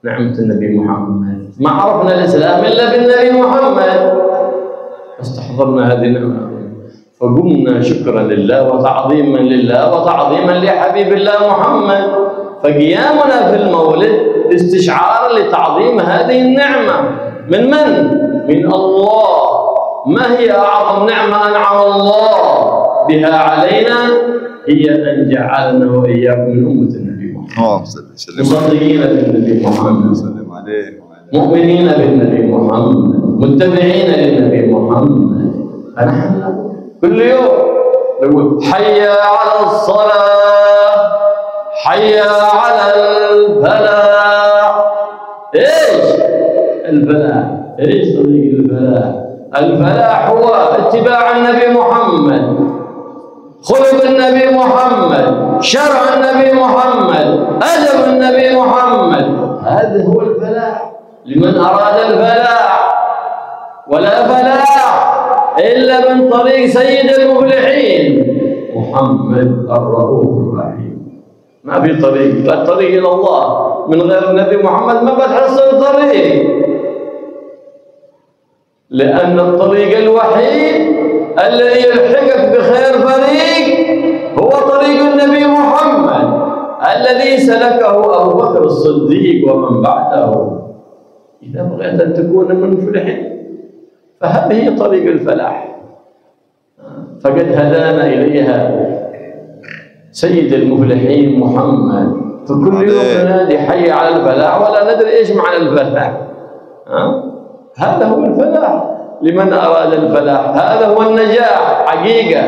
نعمة النبي محمد. ما عرفنا الإسلام إلا بالنبي محمد، فاستحضرنا هذه النعمة، فقمنا شكرا لله وتعظيما لله وتعظيما لحبيب الله محمد. فقيامنا في المولد استشعارا لتعظيم هذه النعمة. من الله. ما هي أعظم نعمة أنعم الله بها علينا؟ هي أن جعلنا وإياكم من أمة النبي محمد. Oh, مصدقين بالنبي محمد، sallallahu alaihi مؤمنين بالنبي محمد، متبعين للنبي محمد. فنحن كل يوم نقول حي على الصلاة، حي على الفلاح. ايش الفلاح؟ ايش طريق الفلاح؟ الفلاح هو اتباع النبي محمد، خلق النبي محمد، شرع النبي محمد، أدب النبي محمد. هذا هو الفلاح لمن أراد الفلاح. ولا فلاح إلا من طريق سيد المفلحين محمد الرؤوف الرحيم. ما في طريق، لا طريق إلى الله من غير النبي محمد ما بتحصل طريق، لأن الطريق الوحيد الذي يلحقك بخير فريق هو طريق النبي محمد الذي سلكه أبو بكر الصديق ومن بعده. إذا بغيت أن تكون من المفلحين فهذه طريق الفلاح، فقد هدانا إليها سيد المفلحين محمد. فكل يوم ننادي حي على الفلاح ولا ندري إيش معنى الفلاح. هذا هو الفلاح لمن أراد الفلاح، هذا هو النجاح حقيقة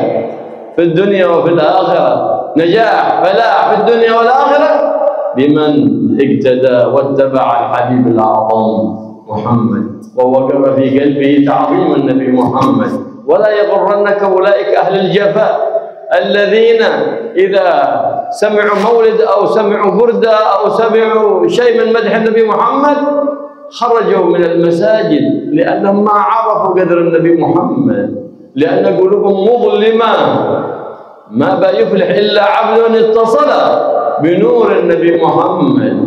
في الدنيا وفي الآخرة. نجاح فلاح في الدنيا والآخرة لمن اقتدى واتبع الحبيب الأعظم محمد ووقر في قلبه تعظيم النبي محمد. ولا يغرنك أولئك أهل الجفاء الذين إذا سمعوا مولد أو سمعوا بردة أو سمعوا شيء من مدح النبي محمد خرجوا من المساجد لأنهم ما عرفوا قدر النبي محمد، لأن قلوبهم مظلمة. ما بيفلح إلا عبد اتصل بنور النبي محمد.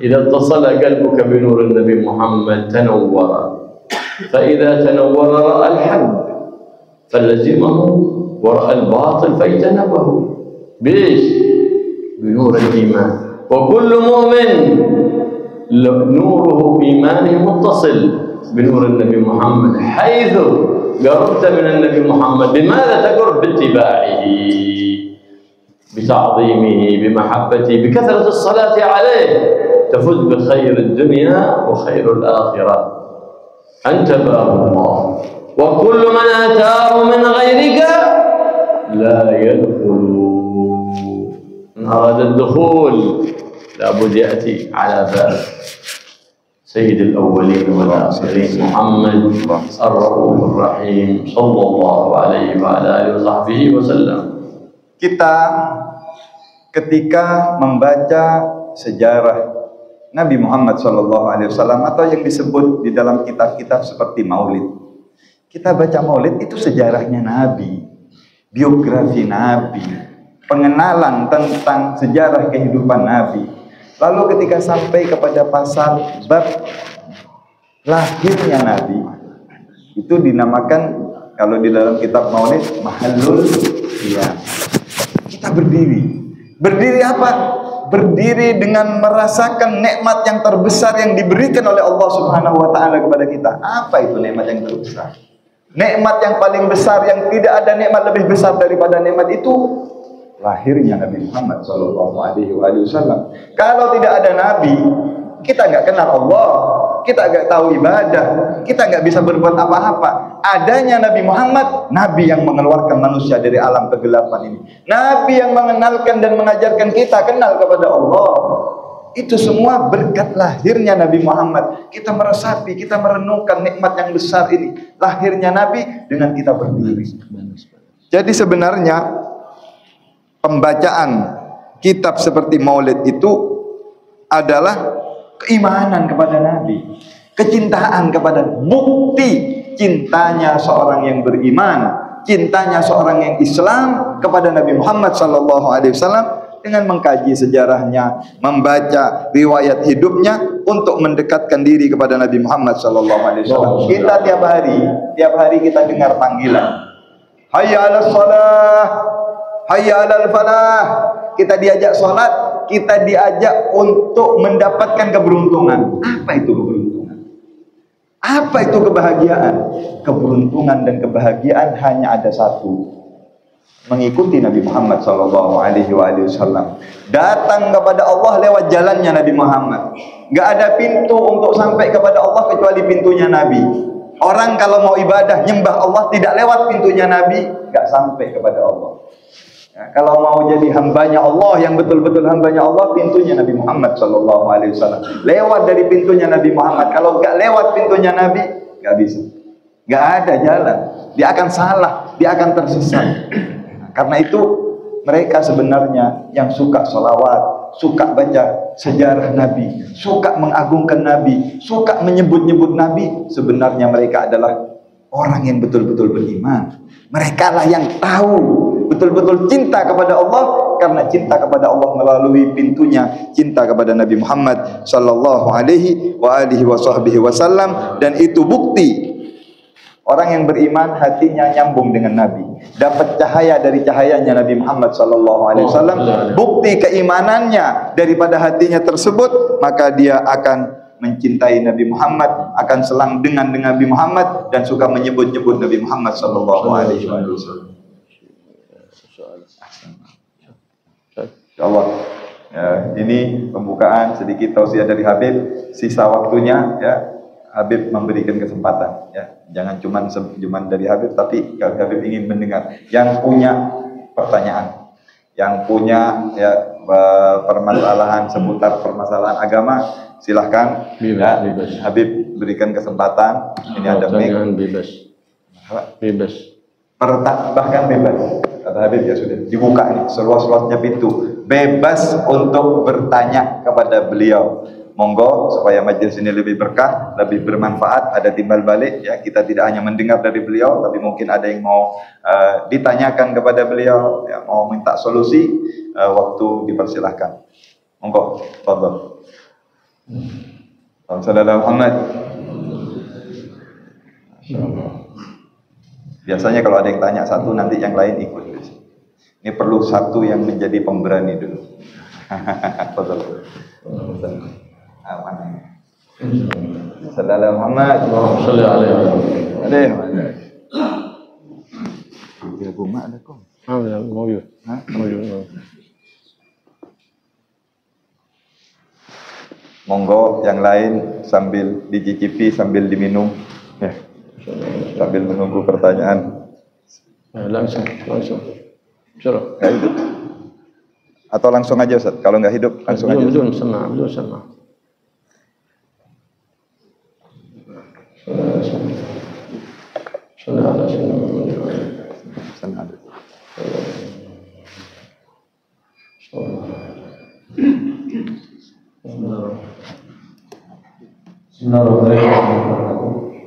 إذا اتصل قلبك بنور النبي محمد تنور، فإذا تنور رأى الحق فلزمه ورأى الباطل فاجتنبه. بإيش؟ بنور الإيمان. وكل مؤمن نوره إيمانه متصل بنور النبي محمد. حيث قربت من النبي محمد بماذا تقرب؟ باتباعه، بتعظيمه، بمحبته، بكثرة الصلاة عليه. تفوز بخير الدنيا وخير الآخرة. أنت باب الله، وكل من أتاه من غيرك لا يدخل. من أراد الدخول لابد يأتي على باب سيد الأولين والآخرين محمد الرؤوف الرحيم صلى الله عليه وعلى آله وصحبه وسلم. Kita ketika membaca sejarah Nabi Muhammad SAW atau yang disebut di dalam kitab-kitab seperti Maulid, kita baca Maulid itu sejarahnya Nabi, biografi Nabi, pengenalan tentang sejarah kehidupan Nabi. Lalu ketika sampai kepada pasal bab lahirnya Nabi, itu dinamakan kalau di dalam kitab Maulid mahallul qiyam. Kita berdiri apa? Berdiri dengan merasakan nikmat yang terbesar yang diberikan oleh Allah Subhanahu wa taala kepada kita. Apa itu nikmat yang terbesar? Nikmat yang paling besar yang tidak ada nikmat lebih besar daripada nikmat itu lahirnya Nabi Muhammad sallallahu alaihi wasallam. Kalau tidak ada Nabi, kita nggak kenal Allah, kita nggak tahu ibadah, kita nggak bisa berbuat apa-apa. Adanya Nabi Muhammad, Nabi yang mengeluarkan manusia dari alam kegelapan ini, Nabi yang mengenalkan dan mengajarkan kita kenal kepada Allah. Itu semua berkat lahirnya Nabi Muhammad. Kita meresapi, kita merenungkan nikmat yang besar ini, lahirnya Nabi dengan kita berdiri. Jadi sebenarnya pembacaan kitab seperti Maulid itu adalah keimanan kepada Nabi, kecintaan kepada, bukti cintanya seorang yang beriman, cintanya seorang yang Islam kepada Nabi Muhammad SAW dengan mengkaji sejarahnya, membaca riwayat hidupnya untuk mendekatkan diri kepada Nabi Muhammad SAW. Kita tiap hari kita dengar panggilan, hayya 'alas shalah, hayya 'alal falah. Kita diajak sholat, kita diajak untuk mendapatkan keberuntungan. Apa itu keberuntungan? Apa itu kebahagiaan? Keberuntungan dan kebahagiaan hanya ada satu, mengikuti Nabi Muhammad SAW. Datang kepada Allah lewat jalannya Nabi Muhammad. Nggak ada pintu untuk sampai kepada Allah kecuali pintunya Nabi. Orang kalau mau ibadah nyembah Allah tidak lewat pintunya Nabi, nggak sampai kepada Allah. Ya, kalau mau jadi hambanya Allah yang betul-betul hambanya Allah, pintunya Nabi Muhammad Sallallahu Alaihi Wasallam. Lewat dari pintunya Nabi Muhammad. Kalau nggak lewat pintunya Nabi, nggak bisa. Nggak ada jalan. Dia akan salah, dia akan tersesat. Karena itu mereka sebenarnya yang suka sholawat, suka baca sejarah Nabi, suka mengagungkan Nabi, suka menyebut-nyebut Nabi, sebenarnya mereka adalah orang yang betul-betul beriman. Mereka lah yang tahu betul-betul cinta kepada Allah, karena cinta kepada Allah melalui pintunya cinta kepada Nabi Muhammad sallallahu alaihi wasallam. Dan itu bukti orang yang beriman hatinya nyambung dengan Nabi, dapat cahaya dari cahayanya Nabi Muhammad sallallahu alaihi wasallam. Bukti keimanannya daripada hatinya tersebut, maka dia akan mencintai Nabi Muhammad, akan selang dengan Nabi Muhammad, dan suka menyebut-nyebut Nabi Muhammad sallallahu alaihi wasallam. Insyaallah. Ya, ini pembukaan sedikit tausiah dari Habib. Sisa waktunya ya Habib memberikan kesempatan ya. Jangan cuman dari Habib, tapi kalau Habib ingin mendengar yang punya pertanyaan, yang punya ya permasalahan seputar permasalahan agama, silahkan ya. Habib berikan kesempatan. Ini ada mic. Bebas. Bahkan bebas. Kata Habib ya sudah dibuka nih seluas-luasnya pintu, bebas untuk bertanya kepada beliau. Monggo supaya majelis ini lebih berkah, lebih bermanfaat, ada timbal balik ya. Kita tidak hanya mendengar dari beliau, tapi mungkin ada yang mau ditanyakan kepada beliau, ya, mau minta solusi, waktu dipersilahkan. Monggo, fadhol. Sallallahu Muhammad. Biasanya kalau ada yang tanya satu, nanti yang lain ikut. Ini perlu satu yang menjadi pemberani dulu. Fadhol. Sallallahu Muhammad. Sallallahu alaihi wasallam. Ya rumah ada kok. Mau yuk. Monggo yang lain sambil dicicipi, sambil diminum ya. Sambil menunggu pertanyaan. Langsung. Suruh. Nggak hidup. Atau langsung aja Ustaz? Kalau nggak hidup langsung aja. Belum sama.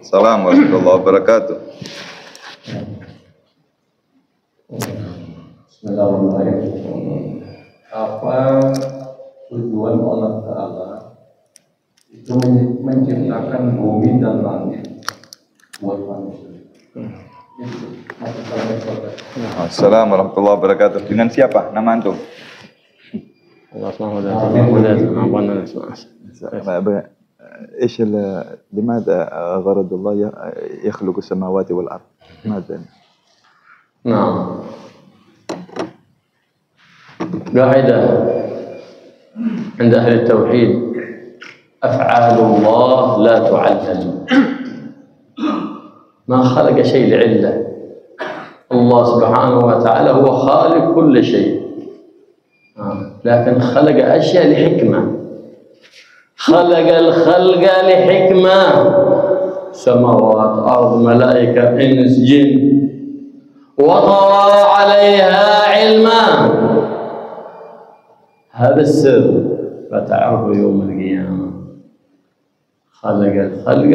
Assalamualaikum warahmatullahi wabarakatuh. Bismillahirrahmanirrahim. Apa tujuan Allah Ta'ala itu menciptakan bumi dan langit buat manusia? Assalamualaikum warahmatullahi wabarakatuh. Dengan siapa? Nama antum? Allah SWT. ايش لماذا غرض الله يخلق السماوات والارض؟ ماذا؟ نعم. قاعدة عند أهل التوحيد: أفعال الله لا تعلل. ما خلق شيء لعلة. الله سبحانه وتعالى هو خالق كل شيء، لكن خلق أشياء لحكمة. خلق الخلق لحكمة: سماوات، أرض، ملائكة، إنس، جن، وطوى عليها علما. هذا السر فتعرفه يوم القيامة. خلق الخلق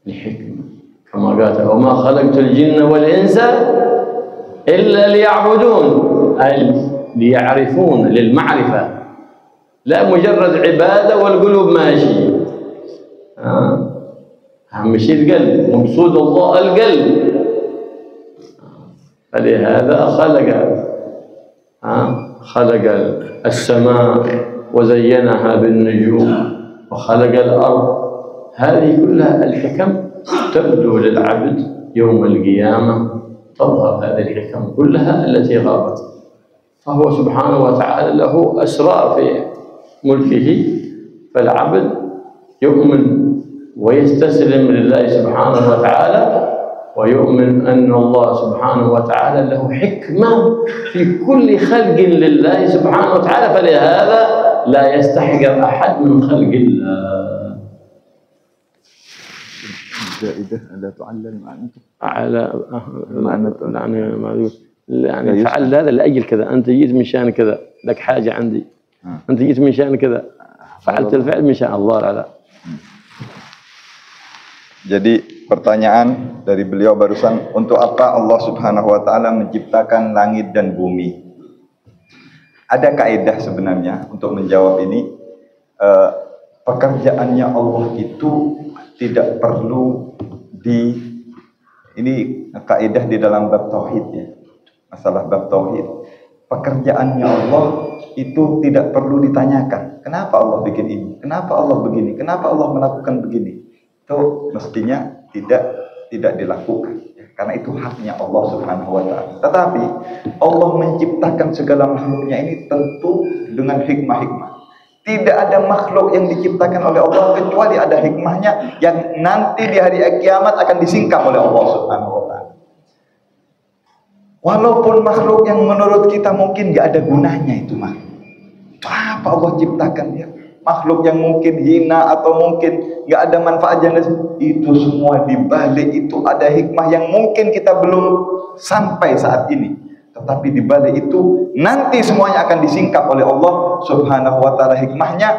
لحكمة كما قال: وما خلقت الجن والإنس إلا ليعبدون، أي ليعرفون، للمعرفة، لا مجرد عبادة والقلوب ماشي. أهم شيء القلب، مقصود الله القلب. فلهذا خلق السماء وزينها بالنجوم، وخلق الأرض. هذه كلها الحكم تبدو للعبد يوم القيامة، تظهر هذه الحكم كلها التي غابت. فهو سبحانه وتعالى له أسرار في ملكه، فالعبد يؤمن ويستسلم لله سبحانه وتعالى، ويؤمن أن الله سبحانه وتعالى له حكمة في كل خلق لله سبحانه وتعالى، فلهذا لا يستحقر أحد من خلق الله. زائدة لا تعلل على يعني فعل هذا لأجل كذا، أنت جيت من شأن كذا، لك حاجة عندي، أنت جيت من شأن كذا، فعلت الفعل من شأن الله لا. Jadi pertanyaan dari beliau barusan, untuk apa Allah Subhanahu wa taala menciptakan langit dan bumi? Ada kaidah sebenarnya untuk menjawab ini. Pekerjaannya Allah itu tidak perlu ini kaidah di dalam bab tauhid ya. Masalah bab tauhid. Pekerjaannya Allah itu tidak perlu ditanyakan. Kenapa Allah bikin ini? Kenapa Allah begini? Kenapa Allah melakukan begini? Itu mestinya tidak dilakukan ya, karena itu haknya Allah Subhanahu wa taala. Tetapi Allah menciptakan segala makhluknya ini tentu dengan hikmah-hikmah. Tidak ada makhluk yang diciptakan oleh Allah kecuali ada hikmahnya yang nanti di hari kiamat akan disingkap oleh Allah Subhanahu wa taala. Walaupun makhluk yang menurut kita mungkin gak ada gunanya itu makhluk. Apa Allah ciptakan dia? Makhluk yang mungkin hina atau mungkin nggak ada manfaatnya, itu semua dibalik itu ada hikmah yang mungkin kita belum sampai saat ini. Tetapi dibalik itu nanti semuanya akan disingkap oleh Allah Subhanahu wa taala. Hikmahnya,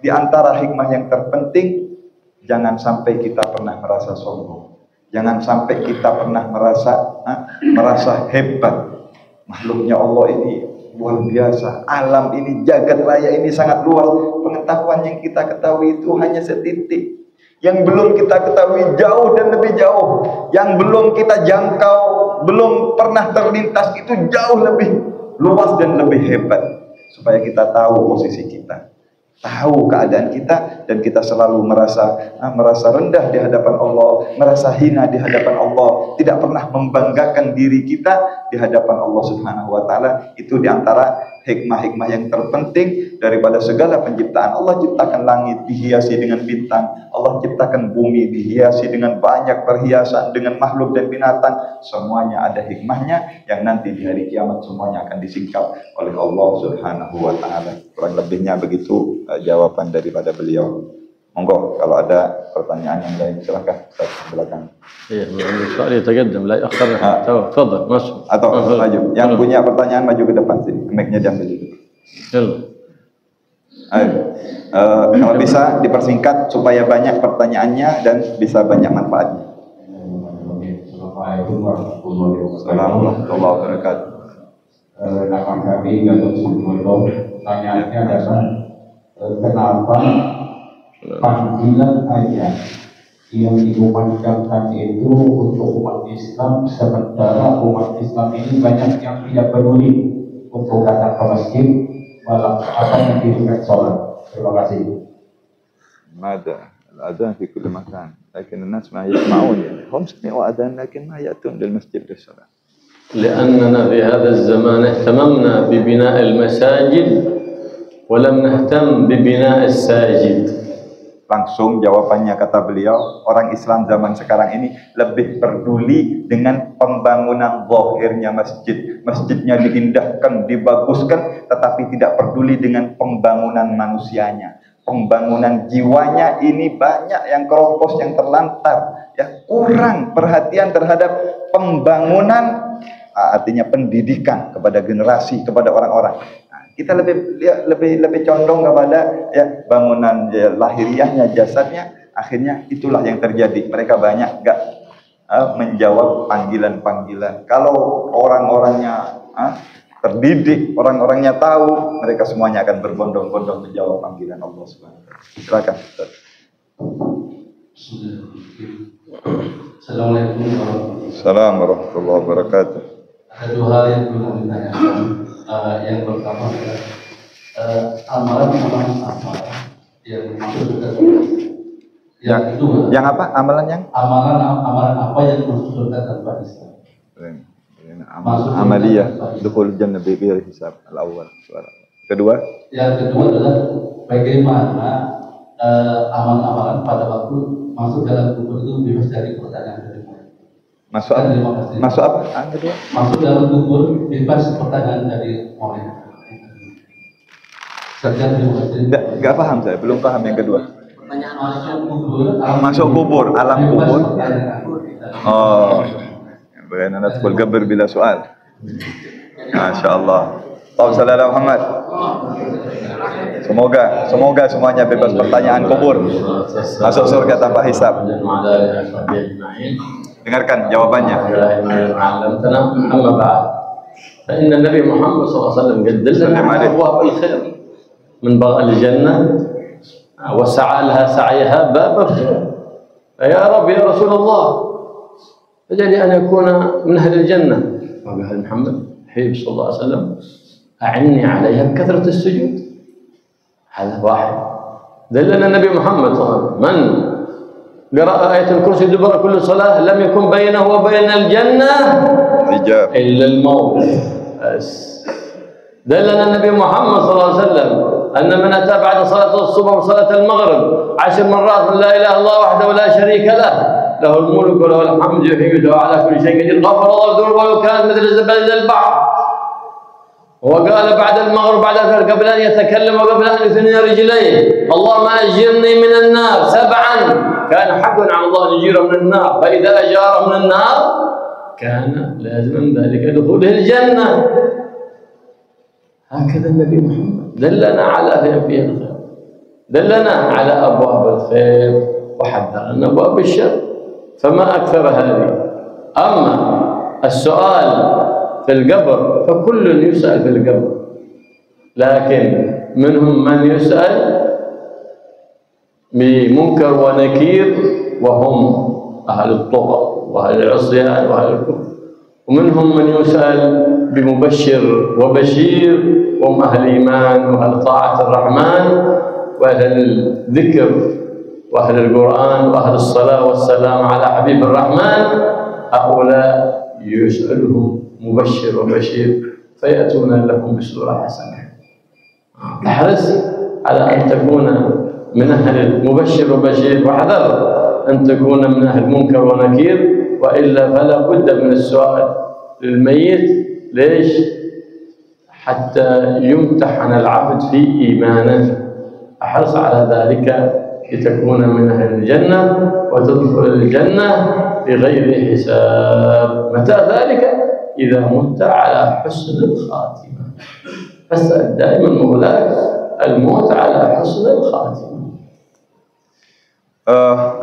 di antara hikmah yang terpenting, jangan sampai kita pernah merasa sombong. Jangan sampai kita pernah merasa hebat. Makhluknya Allah ini luar biasa, alam ini, jagat raya ini sangat luas. Pengetahuan yang kita ketahui itu hanya setitik. Yang belum kita ketahui jauh dan lebih jauh. Yang belum kita jangkau, belum pernah terlintas itu jauh lebih luas dan lebih hebat. Supaya kita tahu posisi kita, tahu keadaan kita, dan kita selalu merasa rendah di hadapan Allah, merasa hina di hadapan Allah, tidak pernah membanggakan diri kita di hadapan Allah Subhanahu wa taala. Itu diantara hikmah-hikmah yang terpenting daripada segala penciptaan. Allah ciptakan langit dihiasi dengan bintang, Allah ciptakan bumi dihiasi dengan banyak perhiasan, dengan makhluk dan binatang. Semuanya ada hikmahnya yang nanti di hari kiamat semuanya akan disingkap oleh Allah Subhanahu wa taala. Kurang lebihnya begitu jawaban daripada beliau. Monggo kalau ada pertanyaan yang lain silakan Ustaz belakang. Iya, soal يتقدم لا يأخر. تفضل masuk. Atau maju. Yang punya pertanyaan maju ke depan sini. Mic-nya diambil dulu. Kalau bisa dipersingkat supaya banyak pertanyaannya dan bisa banyak manfaatnya. Assalamualaikum warahmatullahi wabarakatuh. Nama kami Gatot Subroto. Pertanyaannya adalah kenapa panggilan ayat yang dikumandangkan itu untuk umat Islam, sementara umat Islam ini banyak yang tidak peduli untuk datang ke masjid, malah akan mendirikan sholat. Terima kasih. Mada al-adhan fi kulli makan, lakin an-nas ma yasma'un, yani hum sami'u adhan lakin ma ya'tun lil masjid lis-salat. لأننا في هذا الزمان اهتممنا ببناء المساجد ولم نهتم ببناء الساجد. Langsung jawabannya kata beliau, orang Islam zaman sekarang ini lebih peduli dengan pembangunan zahirnya masjid. Masjidnya diindahkan, dibaguskan, tetapi tidak peduli dengan pembangunan manusianya. Pembangunan jiwanya ini banyak yang keropos, yang terlantar. Ya, kurang perhatian terhadap pembangunan, artinya pendidikan kepada generasi, kepada orang-orang. Kita lebih condong kepada ya bangunan ya, lahiriahnya, jasadnya. Akhirnya itulah yang terjadi. Mereka banyak enggak menjawab panggilan-panggilan. Kalau orang-orangnya terdidik, orang-orangnya tahu, mereka semuanya akan berbondong-bondong menjawab panggilan Allah Subhanahu wa taala. Silakan. Assalamualaikum warahmatullahi wabarakatuh. Ada dua hal yang belum ditanyakan. Yang pertama adalah amalan apa yang masuk ke yang kedua. Yang apa? Amalan yang? Amalan apa yang masuk surga tanpa hisab. Amaliyah dukhul jannah bighairi hisab al-awwal. Kedua, yang kedua adalah bagaimana amalan-amalan pada waktu masuk dalam kubur itu bebas dari pertanyaan dari murid. Masuk apa? Kedua, masuk dalam kubur bebas pertanyaan dari murid. Enggak paham saya, belum paham yang kedua. Pertanyaan masuk kubur, masuk kubur, alam kubur. Oh, bagaimana taqul qabr bila soal. Masya Allah. Sallallahu Muhammad. Semoga semuanya bebas pertanyaan kubur, masuk surga tanpa hisab. Dengarkan jawabannya. فإن النبي محمد صلى الله عليه وسلم قد دلنا على أبواب الخير من باب الجنة وسعى لها سعيها باب مفتوح. يا رب يا رسول الله اجعل أن يكون من أهل الجنة. وقال محمد حبيب صلى الله عليه وسلم أعني عليها بكثرة السجود. هذا واحد. دلنا النبي محمد صلى الله عليه وسلم من قرأ آية الكرسي دبر كل صلاة لم يكن بينه وبين الجنة إلا الموت. دلنا النبي محمد صلى الله عليه وسلم أن من أتى بعد صلاة الصبح وصلاة المغرب 10 مرات لا إله إلا الله وحده لا شريك له له الملك وله الحمد يحيي وعلى كل شيء قدير غفر الله ذنوبه ولو كانت مثل زبد البحر. وقال بعد المغرب بعد ذلك قبل أن يتكلم وقبل أن يثني رجليه اللهم أجرني من النار 7 كان حقا على الله أن يجيره من النار فإذا أجاره من النار كان لازما ذلك دخوله الجنة. هكذا النبي محمد دلنا على فيه الخير، دلنا على أبواب الخير وحذرنا أبواب الشر، فما أكثر هذه. أما السؤال في القبر فكل يسأل في القبر، لكن منهم من يسأل بمنكر ونكير وهم أهل الطغى وأهل العصيان وأهل الكفر، ومنهم من يسأل بمبشر وبشير وهم أهل الإيمان وأهل طاعة الرحمن وأهل الذكر وأهل القرآن وأهل الصلاة والسلام على حبيب الرحمن. هؤلاء يسألهم مبشر وبشير فيأتون لهم بصورة حسنة. احرص على أن تكون من أهل المبشر وبشير، واحذر أن تكون من أهل منكر ونكير، وإلا فلا بد من السؤال للميت. ليش؟ حتى يمتحن العبد في إيمانه. احرص على ذلك لتكون من أهل الجنة وتدخل الجنة بغير حساب. متى ذلك؟ إذا مت على حسن الخاتمة. فاسأل دائما مولاك الموت على حسن الخاتمة.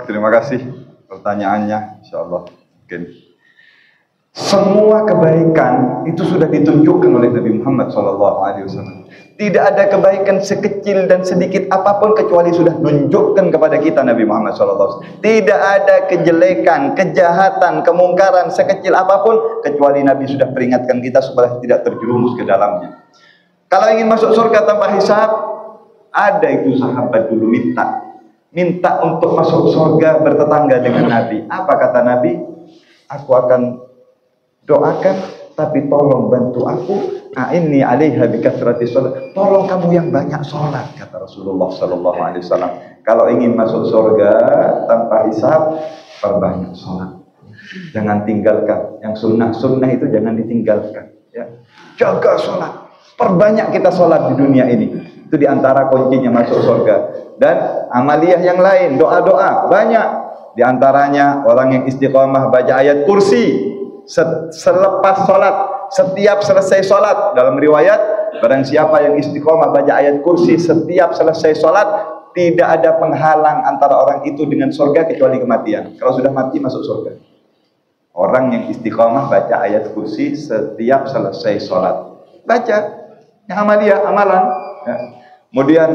Terima kasih pertanyaannya, insyaallah. Mungkin semua kebaikan itu sudah ditunjukkan oleh Nabi Muhammad SAW. Tidak ada kebaikan sekecil dan sedikit apapun kecuali sudah tunjukkan kepada kita Nabi Muhammad SAW. Tidak ada kejelekan, kejahatan, kemungkaran sekecil apapun kecuali Nabi sudah peringatkan kita supaya tidak terjerumus ke dalamnya. Kalau ingin masuk surga tanpa hisab, ada itu sahabat dulu minta untuk masuk surga bertetangga dengan Nabi. Apa kata Nabi? Aku akan doakan, tapi tolong bantu aku. Inni alaiha bikathrati sholat. Tolong kamu yang banyak sholat, kata Rasulullah SAW. Kalau ingin masuk surga tanpa hisab, perbanyak sholat. Jangan tinggalkan yang sunnah itu, jangan ditinggalkan. Ya. Jaga sholat. Perbanyak kita sholat di dunia ini. Itu diantara kuncinya masuk surga. Dan amaliyah yang lain, doa-doa banyak. Di antaranya orang yang istiqomah baca ayat kursi selepas sholat, setiap selesai sholat. Dalam riwayat, barang siapa yang istiqomah baca ayat kursi setiap selesai sholat, tidak ada penghalang antara orang itu dengan surga kecuali kematian. Kalau sudah mati masuk surga. Orang yang istiqomah baca ayat kursi setiap selesai sholat. Baca yang amaliyah, amalan. Ya. Kemudian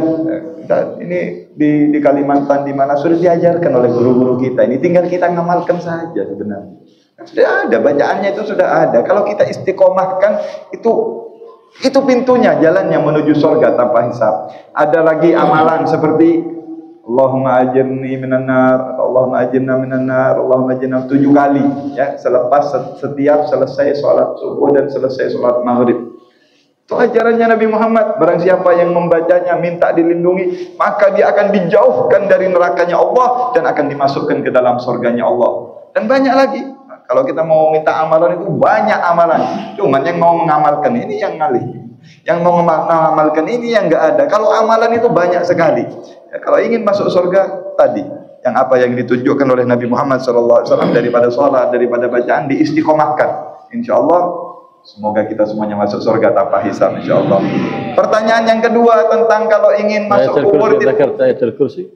ini di Kalimantan di mana sudah diajarkan oleh guru-guru kita. Ini tinggal kita ngamalkan saja sebenarnya. Sudah ada bacaannya, itu sudah ada. Kalau kita istiqomahkan itu pintunya, jalan yang menuju surga tanpa hisab. Ada lagi amalan seperti Allahumma ajirni minan nar, Allahumma ajirna minan nar, Allahumma ajirna 7 kali ya, setiap selesai sholat subuh dan selesai sholat maghrib. Itu ajarannya Nabi Muhammad. Barang siapa yang membacanya minta dilindungi, maka dia akan dijauhkan dari nerakanya Allah dan akan dimasukkan ke dalam surganya Allah. Dan banyak lagi. Kalau kita mau minta amalan itu banyak amalan. Cuman yang mau mengamalkan ini yang ngalih. Yang mau mengamalkan ini yang enggak ada. Kalau amalan itu banyak sekali. Ya, kalau ingin masuk surga tadi, yang apa yang ditunjukkan oleh Nabi Muhammad SAW daripada sholat, daripada bacaan, diistiqomahkan. InsyaAllah semoga kita semuanya masuk surga tanpa hisab, insyaAllah. Pertanyaan yang kedua tentang kalau ingin masuk kubur. Ayatul kursi.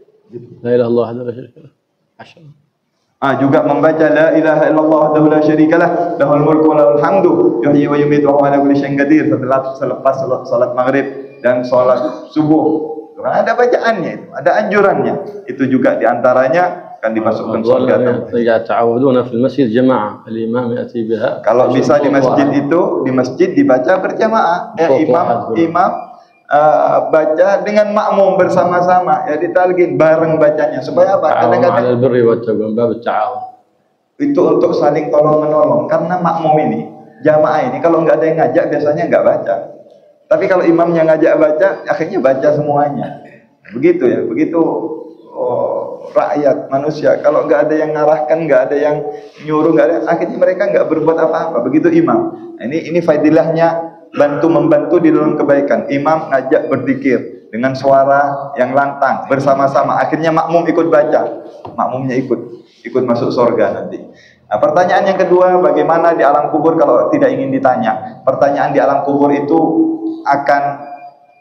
La ilaha illallah wahdahu la syarika lah. Juga membaca la ilaha illallah wahdahu la syarikalah, lahul mulku wa lahul hamdu, yuhyi wa yumiitu wa huwa ala kulli syai'in qadir. Setelah selepas salat maghrib dan salat subuh. Ada bacaannya itu, ada anjurannya. Itu juga diantaranya akan dimasukkan surga. Ta'awuduna fil masjid jama'ah, al-imam ya'ti biha. Kalau bisa di masjid itu, di masjid dibaca berjamaah. Ya, imam baca dengan makmum bersama-sama, ya ditalgin bareng bacanya supaya apa? Kadang-kadang itu untuk saling tolong menolong, karena makmum ini, jamaah ini kalau nggak ada yang ngajak biasanya nggak baca. Tapi kalau imamnya ngajak baca, akhirnya baca semuanya. Begitu ya, begitu rakyat manusia. Kalau nggak ada yang ngarahkan, nggak ada yang nyuruh, nggak ada, akhirnya mereka nggak berbuat apa-apa. Begitu imam. Nah, ini faedilahnya membantu di dalam kebaikan. Imam ngajak berzikir dengan suara yang lantang bersama-sama. Akhirnya makmum ikut baca, makmumnya ikut masuk surga nanti. Nah, pertanyaan yang kedua, bagaimana di alam kubur kalau tidak ingin ditanya? Pertanyaan di alam kubur itu akan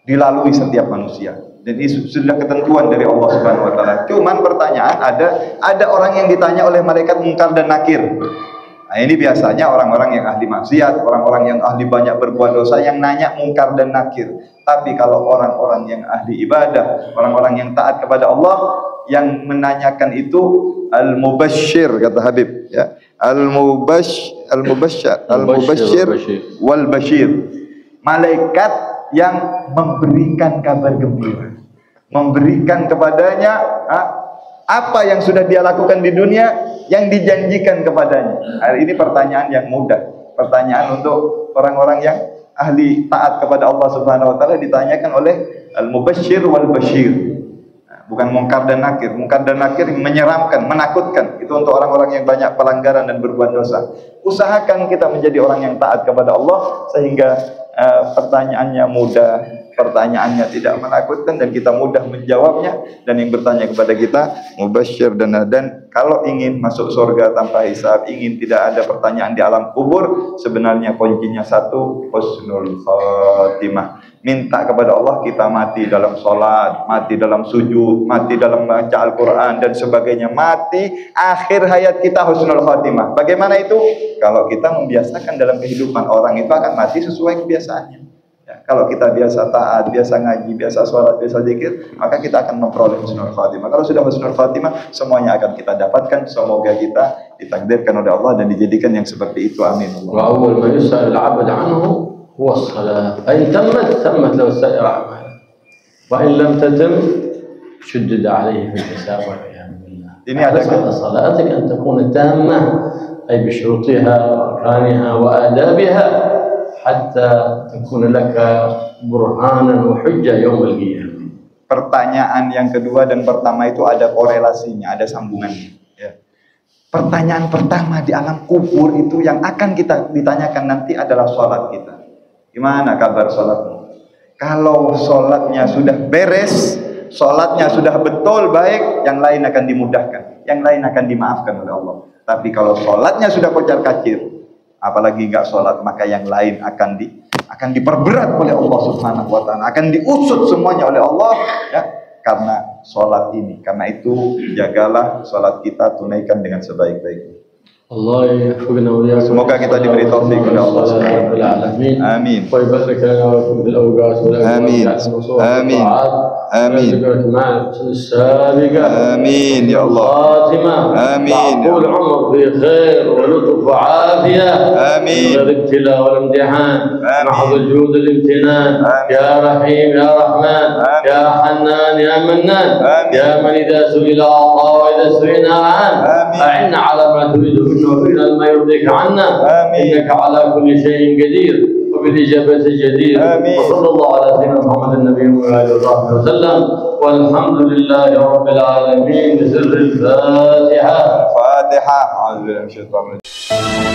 dilalui setiap manusia. Dan ini sudah ketentuan dari Allah Subhanahu wa taala. Cuman pertanyaan ada orang yang ditanya oleh malaikat Munkar dan Nakir. Nah, ini biasanya orang-orang yang ahli maksiat, orang-orang yang ahli banyak berbuat dosa yang nanya Munkar dan Nakir. Tapi kalau orang-orang yang ahli ibadah, orang-orang yang taat kepada Allah, yang menanyakan itu al-mubasyir, kata Habib ya. Al-mubasyir wal basyir. Malaikat yang memberikan kabar gembira, memberikan kepadanya apa yang sudah dia lakukan di dunia, yang dijanjikan kepadanya. Ini pertanyaan yang mudah, pertanyaan untuk orang-orang yang ahli taat kepada Allah Subhanahu wa taala, ditanyakan oleh al-mubasyir wal basyir. Bukan Munkar dan Nakir. Munkar dan Nakir menyeramkan, menakutkan. Itu untuk orang-orang yang banyak pelanggaran dan berbuat dosa. Usahakan kita menjadi orang yang taat kepada Allah, sehingga pertanyaannya mudah, pertanyaannya tidak menakutkan, dan kita mudah menjawabnya. Dan yang bertanya kepada kita mubasyir, dan kalau ingin masuk surga tanpa hisab, ingin tidak ada pertanyaan di alam kubur, sebenarnya kuncinya satu, husnul khatimah. Minta kepada Allah kita mati dalam sholat, mati dalam sujud, mati dalam baca Al-Quran dan sebagainya, mati akhir hayat kita husnul khatimah. Bagaimana itu? Kalau kita membiasakan dalam kehidupan, orang itu akan mati sesuai kebiasaannya ya. Kalau kita biasa taat, biasa ngaji, biasa sholat, biasa zikir, maka kita akan memperoleh husnul khatimah. Kalau sudah husnul khatimah, semuanya akan kita dapatkan. Semoga kita ditakdirkan oleh Allah dan dijadikan yang seperti itu. Amin. Wa awwal ma yus'al al-'abd 'anhu huwa as-salah. Fa in tammat lahu sa'ir a'mal. Wa in lam tatim shuddid 'alayhi fil hisab wal 'iyad billah. Ini ada salatik an takuna tammah ay bi syurutiha wa arkaniha wa adabiha hatta takuna laka burhanan wa hujjah yaum al-qiyamah. Pertanyaan yang kedua dan pertama itu ada korelasinya, ada sambungannya ya. Pertanyaan pertama di alam kubur itu yang akan kita ditanyakan nanti adalah sholat kita. Gimana kabar sholatmu? Kalau sholatnya sudah beres, sholatnya sudah betul baik, yang lain akan dimudahkan, yang lain akan dimaafkan oleh Allah. Tapi kalau sholatnya sudah kocar kacir, apalagi nggak sholat, maka yang lain akan diperberat oleh Allah Subhanahu wa taala, akan diusut semuanya oleh Allah ya, karena sholat ini. Karena itu jagalah sholat kita, tunaikan dengan sebaik-baiknya. الله يوفقنا وإياكم. Semoga kita diberi taufik oleh Allah Subhanahu wa ta'ala. Amin. ويبارك لنا وفي الأوقات آمين. آمين. آمين. السابقة. آمين يا الله. خاتمة. آمين. طول عمر في خير ولطف وعافية. آمين. غير ابتلاء والامتحان. محض الجود الامتنان. يا رحيم يا رحمن. يا حنان يا منان. يا من إذا سئل أعطى وإذا سئل أعان. أعنا على ما تريد منه وإلى ما يرضيك عنا. إنك على كل شيء قدير وبالإجابة جدير. وصلى الله على سيدنا محمد النبي وآله وصحبه وسلم والحمد لله رب العالمين بسر الفاتحة. الفاتحة. أعوذ بالله من الشيطان الرجيم.